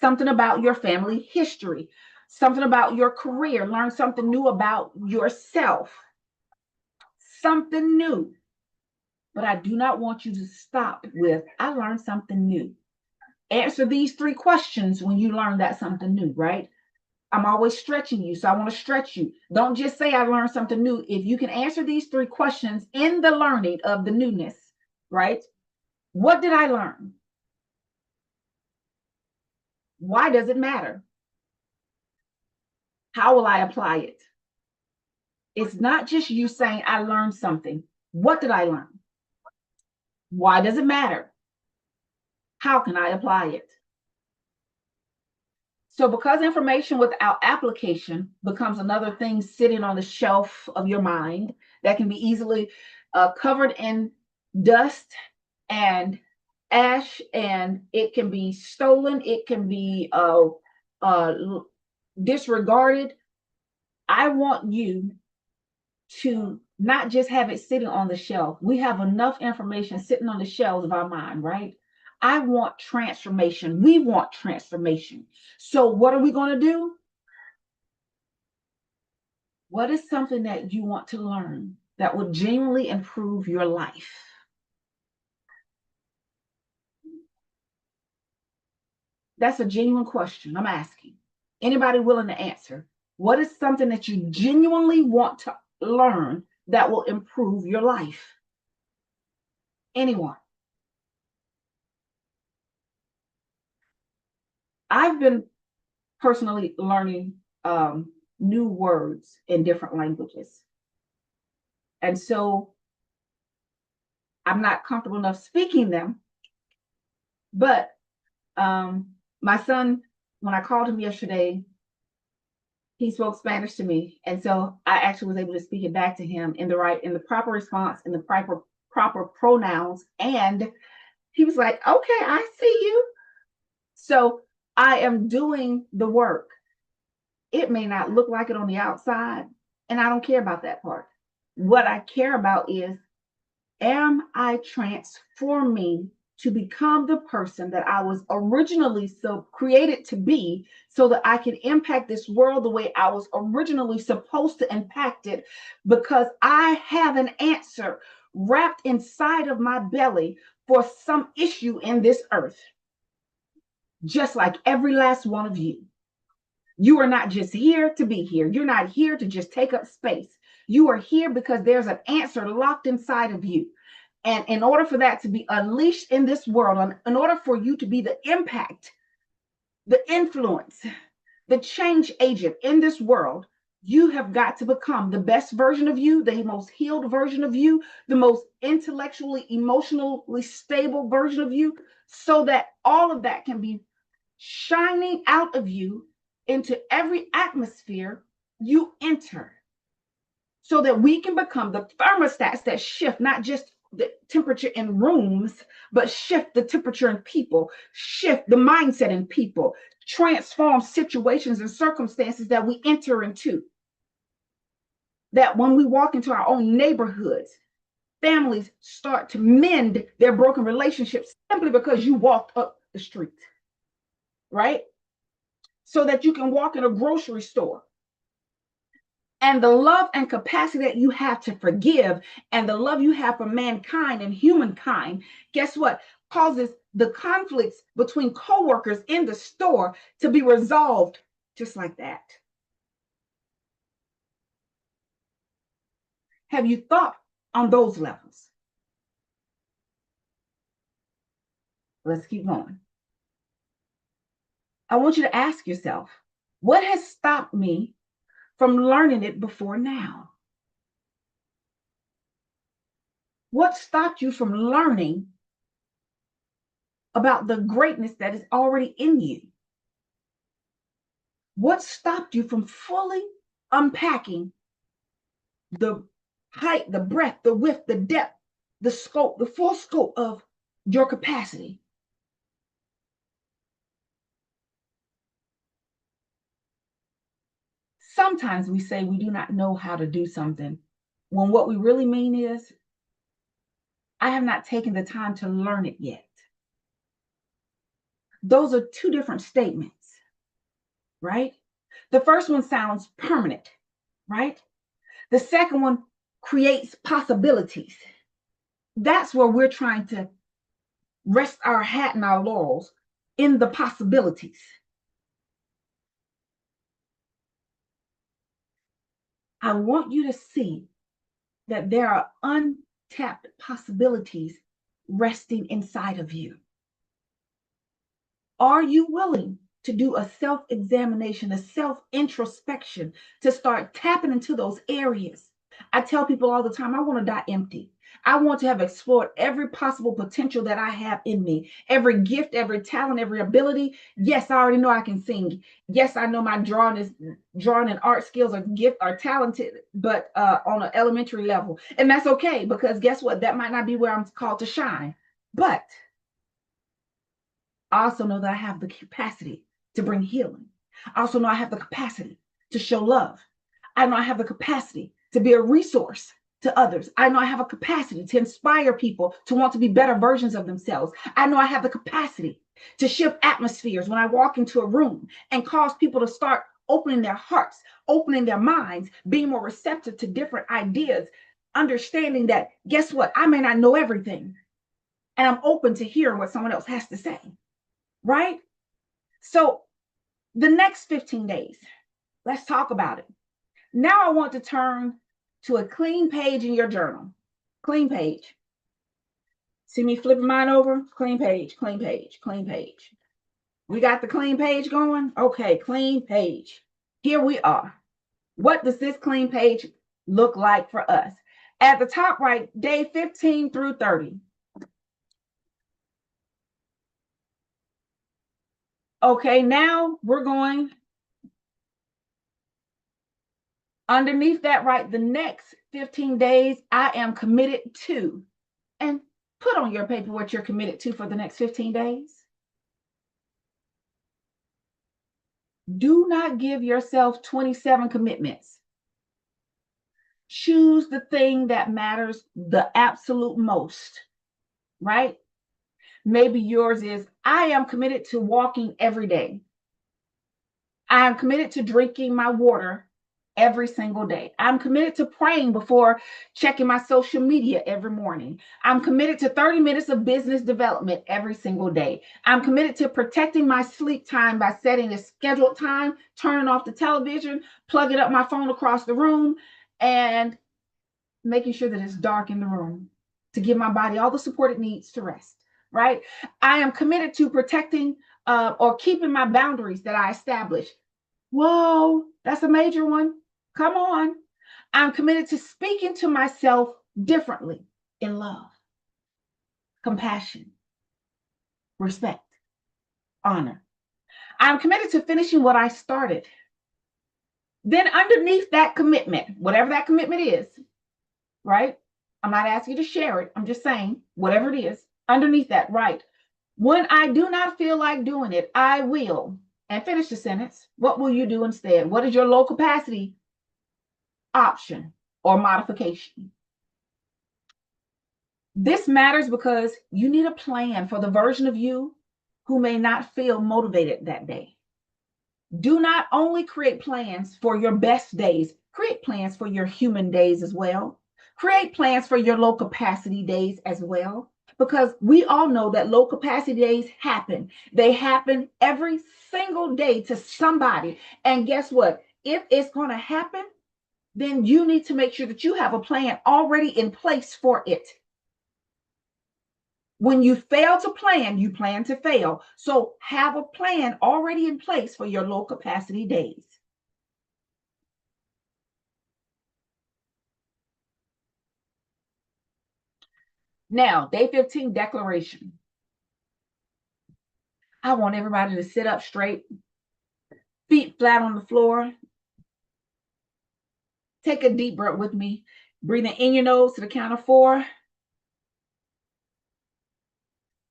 something about your family history, something about your career. Learn something new about yourself, something new. But I do not want you to stop with, I learned something new. Answer these 3 questions when you learn that something new, right? I'm always stretching you, so I want to stretch you. Don't just say I learned something new. If you can answer these 3 questions in the learning of the newness, right? What did I learn? Why does it matter? How will I apply it? It's not just you saying I learned something. What did I learn? Why does it matter? How can I apply it? So because information without application becomes another thing sitting on the shelf of your mind that can be easily covered in dust and ash, and it can be stolen, it can be uh, disregarded. I want you to not just have it sitting on the shelf. We have enough information sitting on the shelves of our mind, right? I want transformation. We want transformation. So, what are we going to do? What is something that you want to learn that will genuinely improve your life? That's a genuine question I'm asking. Anybody willing to answer? What is something that you genuinely want to learn that will improve your life? Anyone? I've been personally learning new words in different languages. And so I'm not comfortable enough speaking them. But my son, when I called him yesterday, he spoke Spanish to me. And so I actually was able to speak it back to him in the proper response, in the proper pronouns. And he was like, okay, I see you. So I am doing the work. It may not look like it on the outside, and I don't care about that part. What I care about is, am I transforming to become the person that I was originally so created to be, so that I can impact this world the way I was originally supposed to impact it, because I have an answer wrapped inside of my belly for some issue in this earth, just like every last one of you. You are not just here to be here. You're not here to just take up space. You are here because there's an answer locked inside of you. And in order for that to be unleashed in this world, in order for you to be the impact, the influence, the change agent in this world, you have got to become the best version of you, the most healed version of you, the most intellectually, emotionally stable version of you, so that all of that can be shining out of you into every atmosphere you enter, so that we can become the thermostats that shift not just the temperature in rooms, but shift the temperature in people, shift the mindset in people, transform situations and circumstances that we enter into. That when we walk into our own neighborhoods, families start to mend their broken relationships simply because you walked up the street, right? So that you can walk in a grocery store, and the love and capacity that you have to forgive, and the love you have for mankind and humankind, guess what? Causes the conflicts between coworkers in the store to be resolved just like that. Have you thought on those levels? Let's keep going. I want you to ask yourself, what has stopped me from learning it before now? What stopped you from learning about the greatness that is already in you? What stopped you from fully unpacking the height, the breadth, the width, the depth, the scope, the full scope of your capacity? Sometimes we say we do not know how to do something, when what we really mean is, I have not taken the time to learn it yet. Those are two different statements, right? The first one sounds permanent, right? The second one creates possibilities. That's where we're trying to rest our hat and our laurels in the possibilities. I want you to see that there are untapped possibilities resting inside of you. Are you willing to do a self-examination, a self-introspection, to start tapping into those areas? I tell people all the time, I want to die empty. I want to have explored every possible potential that I have in me, every gift, every talent, every ability. Yes, I already know I can sing. Yes, I know my drawing and art skills are talented, but on an elementary level. And that's okay, because guess what? That might not be where I'm called to shine. But I also know that I have the capacity to bring healing. I also know I have the capacity to show love. I know I have the capacity to be a resource to others. I know I have a capacity to inspire people to want to be better versions of themselves. I know I have the capacity to shift atmospheres when I walk into a room and cause people to start opening their hearts, opening their minds, being more receptive to different ideas, understanding that, guess what? I may not know everything, and I'm open to hearing what someone else has to say. Right? So the next 15 days, let's talk about it. Now I want to turn to a clean page in your journal. Clean page. See me flipping mine over? Clean page, clean page, clean page. We got the clean page going? Okay, clean page. Here we are. What does this clean page look like for us? At the top right, day 15 through 30. Okay, now we're going underneath that, right? The next 15 days, I am committed to, and put on your paper what you're committed to for the next 15 days. Do not give yourself 27 commitments. Choose the thing that matters the absolute most, right? Maybe yours is, I am committed to walking every day. I am committed to drinking my water every single day. I'm committed to praying before checking my social media every morning. I'm committed to 30 minutes of business development every single day. I'm committed to protecting my sleep time by setting a scheduled time, turning off the television, plugging up my phone across the room, and making sure that it's dark in the room to give my body all the support it needs to rest, right? I am committed to protecting or keeping my boundaries that I establish. Whoa, that's a major one. Come on. I'm committed to speaking to myself differently in love, compassion, respect, honor. I'm committed to finishing what I started. Then, underneath that commitment, whatever that commitment is, right? I'm not asking you to share it. I'm just saying, whatever it is, underneath that, right? When I do not feel like doing it, I will. And finish the sentence. What will you do instead? What is your low capacity option or modification? This matters because you need a plan for the version of you who may not feel motivated that day. Do not only create plans for your best days, create plans for your human days as well. Create plans for your low capacity days as well, because we all know that low capacity days happen. They happen every single day to somebody. And guess what? If it's going to happen, then you need to make sure that you have a plan already in place for it. When you fail to plan, you plan to fail. So have a plan already in place for your low capacity days. Now, day 15 declaration. I want everybody to sit up straight, feet flat on the floor. Take a deep breath with me. Breathing in your nose to the count of 4.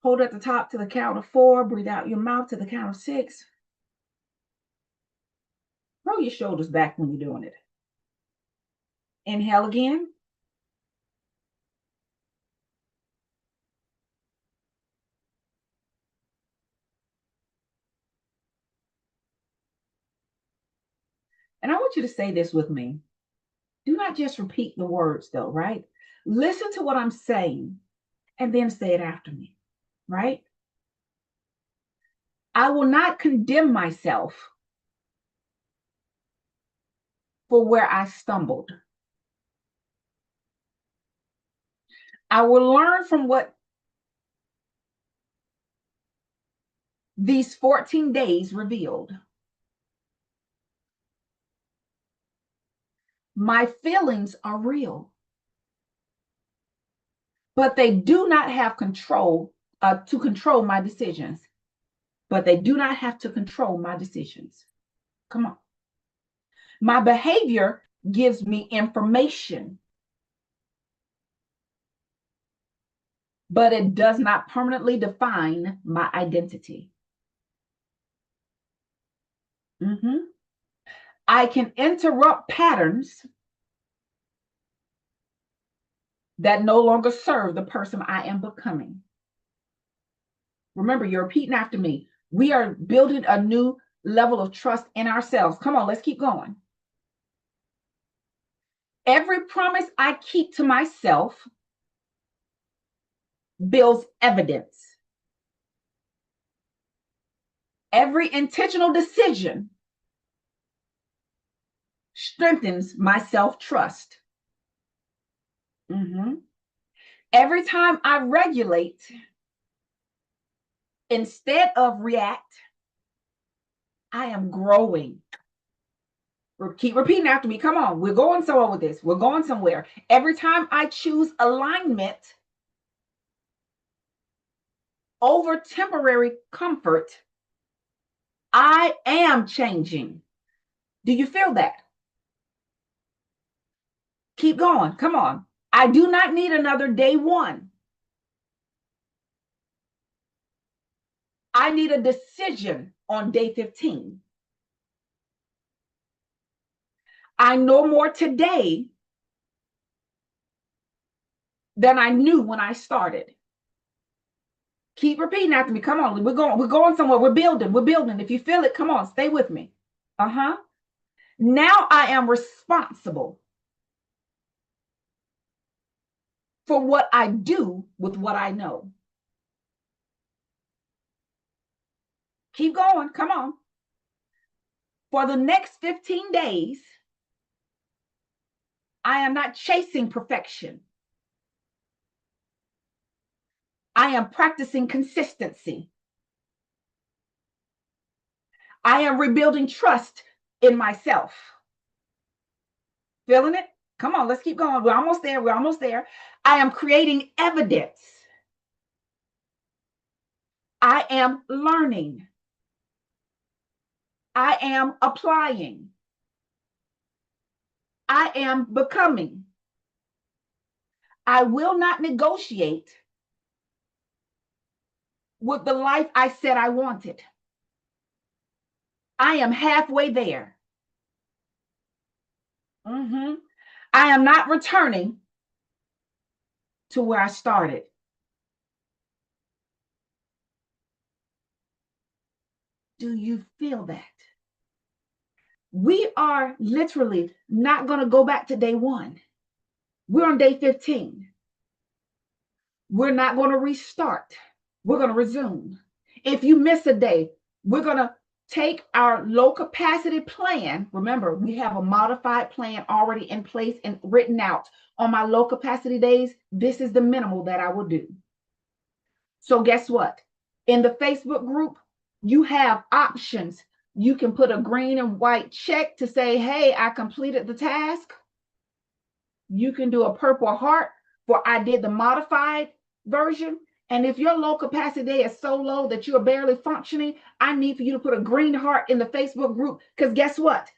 Hold at the top to the count of 4. Breathe out your mouth to the count of 6. Roll your shoulders back when you're doing it. Inhale again. And I want you to say this with me. Do not just repeat the words, though, right? Listen to what I'm saying and then say it after me, right? I will not condemn myself for where I stumbled. I will learn from what these 14 days revealed. My feelings are real, but they do not have control to control my decisions. But they do not have to control my decisions. Come on. My behavior gives me information, but it does not permanently define my identity. I can interrupt patterns that no longer serve the person I am becoming. Remember, you're repeating after me. We are building a new level of trust in ourselves. Come on, let's keep going. Every promise I keep to myself builds evidence. Every intentional decision strengthens my self-trust. Every time I regulate instead of react, I am growing. Keep repeating after me. Come on. We're going somewhere with this. We're going somewhere. Every time I choose alignment over temporary comfort, I am changing. Do you feel that? Keep going. Come on. I do not need another day one. I need a decision on day 15. I know more today than I knew when I started. Keep repeating after me. Come on. We're going somewhere. We're building. If you feel it, come on, stay with me. Now I am responsible for what I do with what I know. Keep going. Come on. For the next 15 days, I am not chasing perfection. I am practicing consistency. I am rebuilding trust in myself. Feeling it? Come on, let's keep going. We're almost there. I am creating evidence. I am learning. I am applying. I am becoming. I will not negotiate with the life I said I wanted. I am halfway there. I am not returning to where I started. Do you feel that? We are literally not going to go back to day one. We're on day 15. We're not going to restart. We're going to resume. If you miss a day, we're going to take our low capacity plan. Remember, we have a modified plan already in place and written out. On my low capacity days, this is the minimal that I will do. So guess what? In the Facebook group, you have options. You can put a green and white check to say, hey, I completed the task. You can do a purple heart for I did the modified version. And if your low capacity day is so low that you're barely functioning, I need for you to put a green heart in the Facebook group. Because guess what?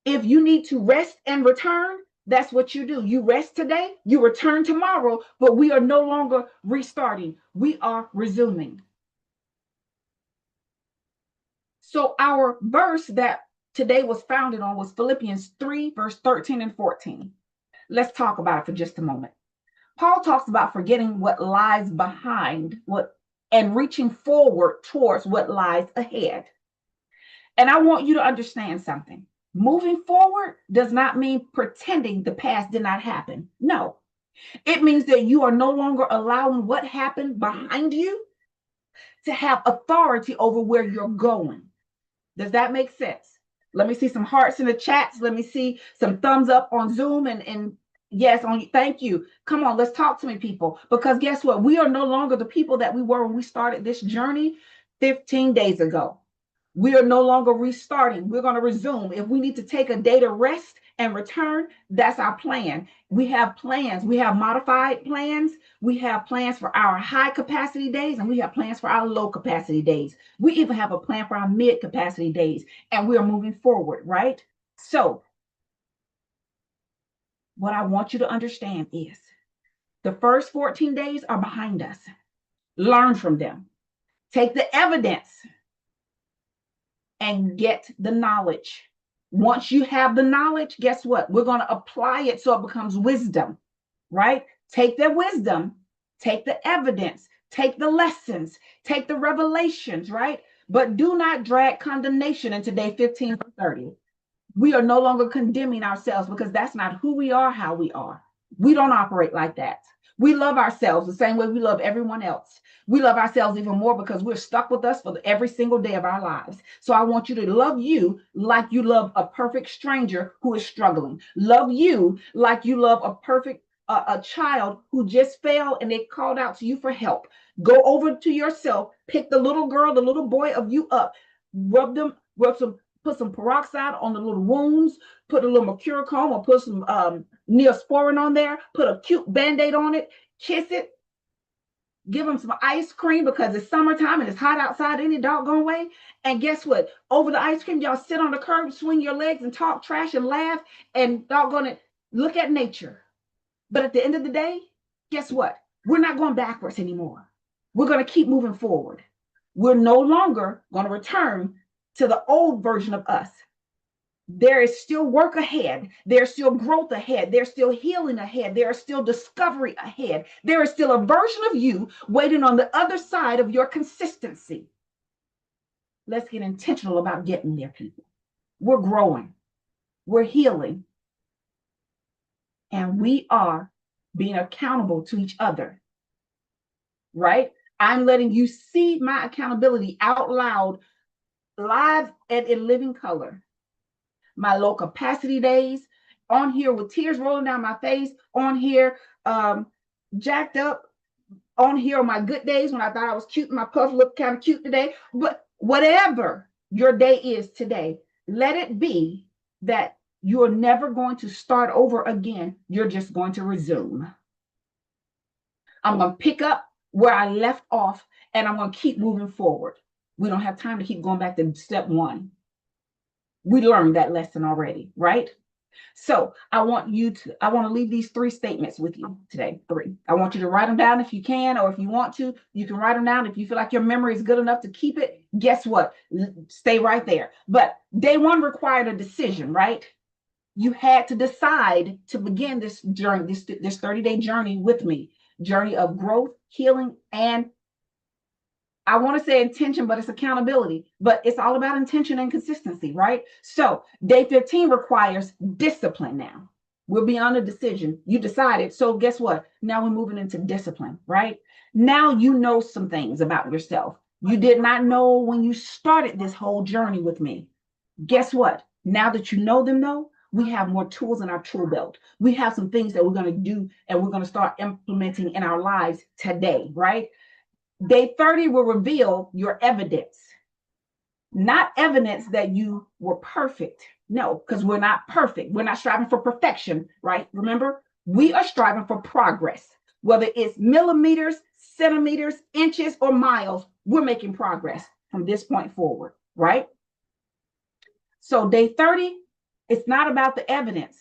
If you need to rest and return, that's what you do. You rest today, you return tomorrow, but we are no longer restarting. We are resuming. So our verse that today was founded on was Philippians 3, verse 13 and 14. Let's talk about it for just a moment. Paul talks about forgetting what lies behind what and reaching forward towards what lies ahead. And I want you to understand something. Moving forward does not mean pretending the past did not happen. No, it means that you are no longer allowing what happened behind you to have authority over where you're going. Does that make sense? Let me see some hearts in the chats. Let me see some thumbs up on Zoom and yes, on thank you. Come on, let's talk to me, people. Because guess what? We are no longer the people that we were when we started this journey 15 days ago. We are no longer restarting. We're going to resume. If we need to take a day to rest and return, that's our plan. We have plans. We have modified plans. We have plans for our high capacity days, and we have plans for our low capacity days. We even have a plan for our mid capacity days, and we are moving forward, right? So, what I want you to understand is the first 14 days are behind us. Learn from them. Take the evidence and get the knowledge. Once you have the knowledge, guess what? We're going to apply it so it becomes wisdom, right? Take the wisdom, take the evidence, take the lessons, take the revelations, right? But do not drag condemnation into day 15 or 30. We are no longer condemning ourselves because that's not who we are, how we are. We don't operate like that. We love ourselves the same way we love everyone else. We love ourselves even more because we're stuck with us for every single day of our lives. So I want you to love you like you love a perfect stranger who is struggling. Love you like you love a perfect a child who just fell and they called out to you for help. Go over to yourself, pick the little girl, the little boy of you up, put some peroxide on the little wounds, put a little mercurochrome or put some neosporin on there, put a cute Band-Aid on it, kiss it, give them some ice cream because it's summertime and it's hot outside any doggone way. And guess what? Over the ice cream, y'all sit on the curb, swing your legs and talk trash and laugh and doggone it, look at nature. But at the end of the day, guess what? We're not going backwards anymore. We're going to keep moving forward. We're no longer going to return to the old version of us. There is still work ahead. There's still growth ahead. There's still healing ahead. There is still discovery ahead. There is still a version of you waiting on the other side of your consistency. Let's get intentional about getting there, people. We're growing. We're healing. And we are being accountable to each other, right? I'm letting you see my accountability out loud, live and in living color. My low capacity days on here with tears rolling down my face, on here jacked up, on here on my good days when I thought I was cute and my puff looked kind of cute today. But whatever your day is today, let it be that you're never going to start over again. You're just going to resume. I'm going to pick up where I left off and I'm going to keep moving forward. We don't have time to keep going back to step one. We learned that lesson already, right? So I want to leave these 3 statements with you today. 3. I want you to write them down if you can, or if you want to, you can write them down. If you feel like your memory is good enough to keep it, guess what? Stay right there. But day 1 required a decision, right? You had to decide to begin this journey, this 30-day journey with me, journey of growth, healing, and I want to say intention, but it's accountability. But it's all about intention and consistency, right? So day 15 requires discipline now. We're beyond a decision. You decided. So guess what? Now we're moving into discipline, right? Now you know some things about yourself. You did not know when you started this whole journey with me. Guess what? Now that you know them, though, we have more tools in our tool belt. We have some things that we're going to do and we're going to start implementing in our lives today, right? Day 30 will reveal your evidence, not evidence that you were perfect. No, because we're not perfect. We're not striving for perfection, right? Remember, we are striving for progress. Whether it's millimeters, centimeters, inches, or miles, we're making progress from this point forward, right? So day 30, it's not about the evidence.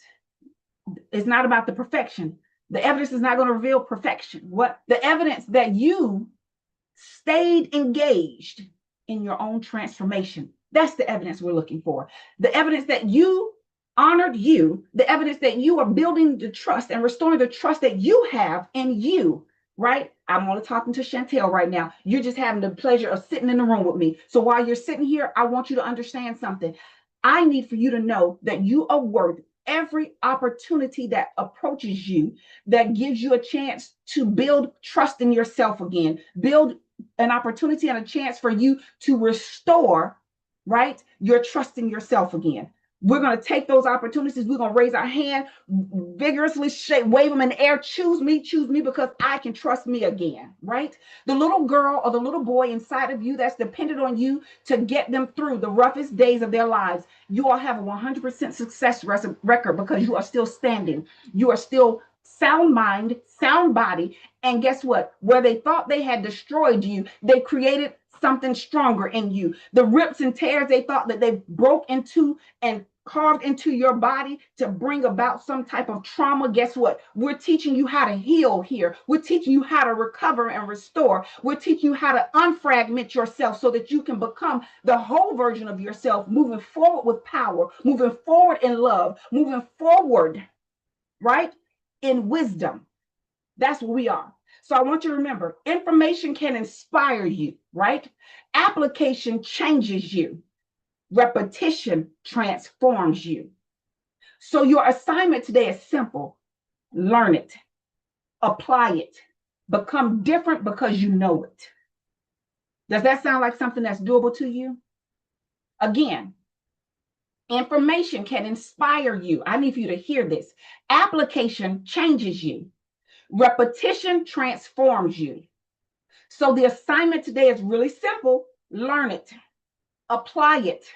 It's not about the perfection. The evidence is not going to reveal perfection. What the evidence that you stayed engaged in your own transformation. That's the evidence we're looking for. The evidence that you honored you, the evidence that you are building the trust and restoring the trust that you have in you, right? I'm only talking to Chantel right now. You're just having the pleasure of sitting in the room with me. So while you're sitting here, I want you to understand something. I need for you to know that you are worth every opportunity that approaches you, that gives you a chance to build trust in yourself again, build an opportunity and a chance for you to restore, right, your trust in yourself again. We're going to take those opportunities. We're going to raise our hand, vigorously shake, wave them in the air. Choose me because I can trust me again, right? The little girl or the little boy inside of you that's dependent on you to get them through the roughest days of their lives. You all have a 100% success record because you are still standing. You are still sound mind, sound body. And guess what? Where they thought they had destroyed you, they created something stronger in you. The rips and tears they thought that they broke into and carved into your body to bring about some type of trauma. Guess what? We're teaching you how to heal here. We're teaching you how to recover and restore. We're teaching you how to unfragment yourself so that you can become the whole version of yourself, moving forward with power, moving forward in love, moving forward, right, in wisdom. That's what we are. So I want you to remember, information can inspire you, right? Application changes you. Repetition transforms you. So your assignment today is simple. Learn it, apply it, become different because you know it. Does that sound like something that's doable to you? Again, information can inspire you. I need for you to hear this. Application changes you. Repetition transforms you. So the assignment today is really simple. Learn it, apply it,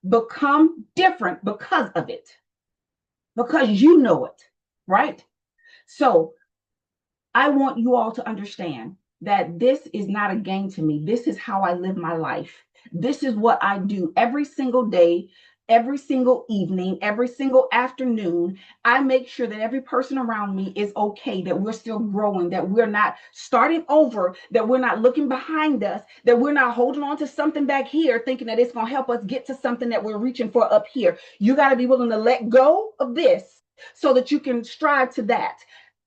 become different because of it, because you know it, right? So I want you all to understand that this is not a game to me. This is how I live my life. This is what I do every single day, every single evening, every single afternoon. I make sure that every person around me is okay, that we're still growing, that we're not starting over, that we're not looking behind us, that we're not holding on to something back here thinking that it's going to help us get to something that we're reaching for up here. You got to be willing to let go of this so that you can strive to that.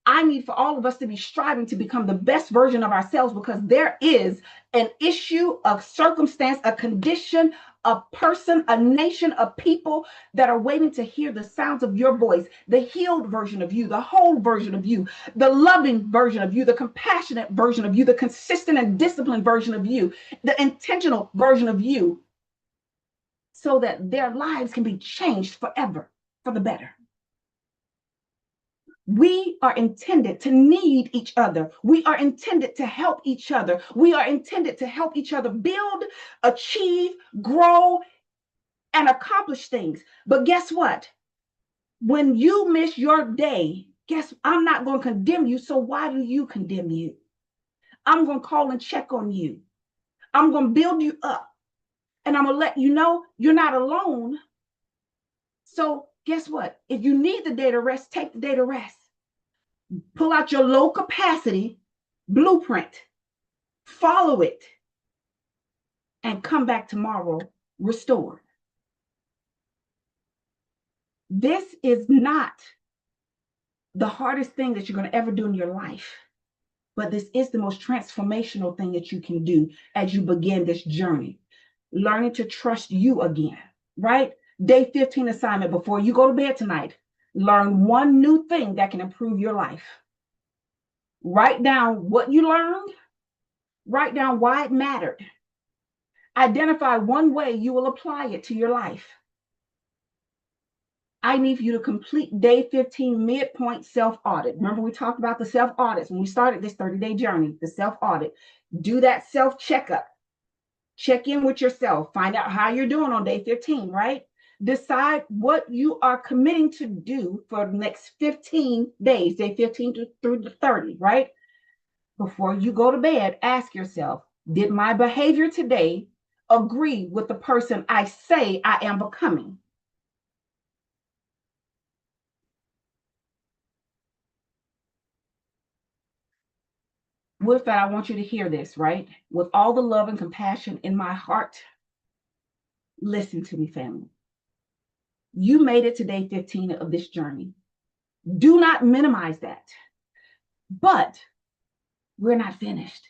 I need for all of us to be striving to become the best version of ourselves because there is an issue, a circumstance, a condition, a person, a nation, a people that are waiting to hear the sounds of your voice, the healed version of you, the whole version of you, the loving version of you, the compassionate version of you, the consistent and disciplined version of you, the intentional version of you, so that their lives can be changed forever for the better. We are intended to need each other. We are intended to help each other. We are intended to help each other build, achieve, grow, and accomplish things. But guess what? When you miss your day, I'm not going to condemn you. So why do you condemn you? I'm going to call and check on you. I'm going to build you up. And I'm going to let you know you're not alone. So guess what? If you need the day to rest, take the day to rest. Pull out your low capacity blueprint, follow it, and come back tomorrow restored. This is not the hardest thing that you're going to ever do in your life, but this is the most transformational thing that you can do as you begin this journey, learning to trust you again, right? Day 15 assignment before you go to bed tonight. Learn one new thing that can improve your life. Write down what you learned. Write down why it mattered. Identify one way you will apply it to your life. I need for you to complete day 15 midpoint self-audit. Remember, we talked about the self-audits when we started this 30-day journey, the self-audit. Do that self-checkup. Check in with yourself. Find out how you're doing on day 15, right? Decide what you are committing to do for the next 15 days, day 15 through the 30, right? Before you go to bed, ask yourself, did my behavior today agree with the person I say I am becoming? With that, I want you to hear this, right? With all the love and compassion in my heart, Listen to me, family. You made it to day 15 of this journey. Do not minimize that. But we're not finished.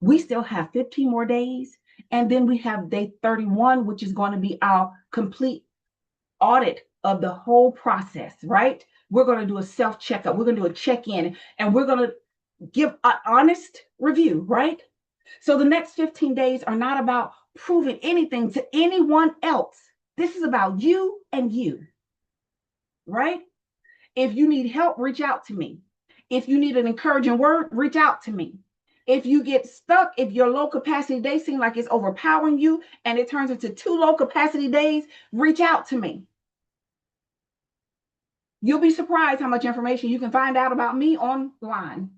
We still have 15 more days. And then we have day 31, which is going to be our complete audit of the whole process, right? We're going to do a self checkup. We're going to do a check in and we're going to give an honest review, right? So the next 15 days are not about proving anything to anyone else. This is about you and you, right? If you need help, reach out to me. If you need an encouraging word, reach out to me. If you get stuck, if your low capacity days seem like it's overpowering you and it turns into 2 low capacity days, reach out to me. You'll be surprised how much information you can find out about me online.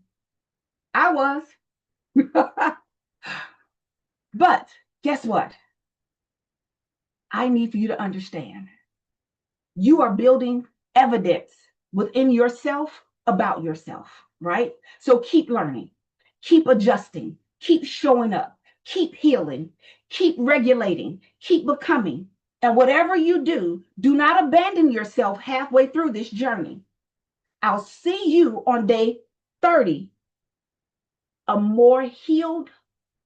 I was. But guess what? I need for you to understand. You are building evidence within yourself about yourself, right? So keep learning, keep adjusting, keep showing up, keep healing, keep regulating, keep becoming. And whatever you do, do not abandon yourself halfway through this journey. I'll see you on day 30, a more healed,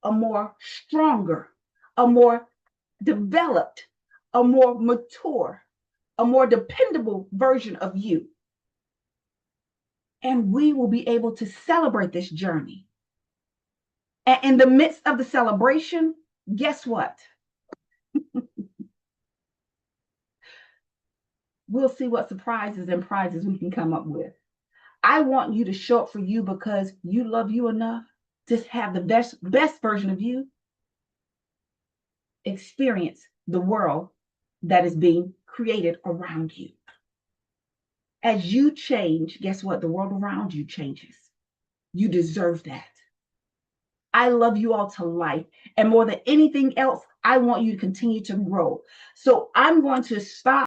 a more stronger, a more developed, a more mature, a more dependable version of you. And we will be able to celebrate this journey. And in the midst of the celebration, guess what? We'll see what surprises and prizes we can come up with. I want you to show up for you because you love you enough to have the best version of you experience the world that is being created around you. As you change, guess what? The world around you changes. You deserve that. I love you all to life. And more than anything else, I want you to continue to grow. So I'm going to stop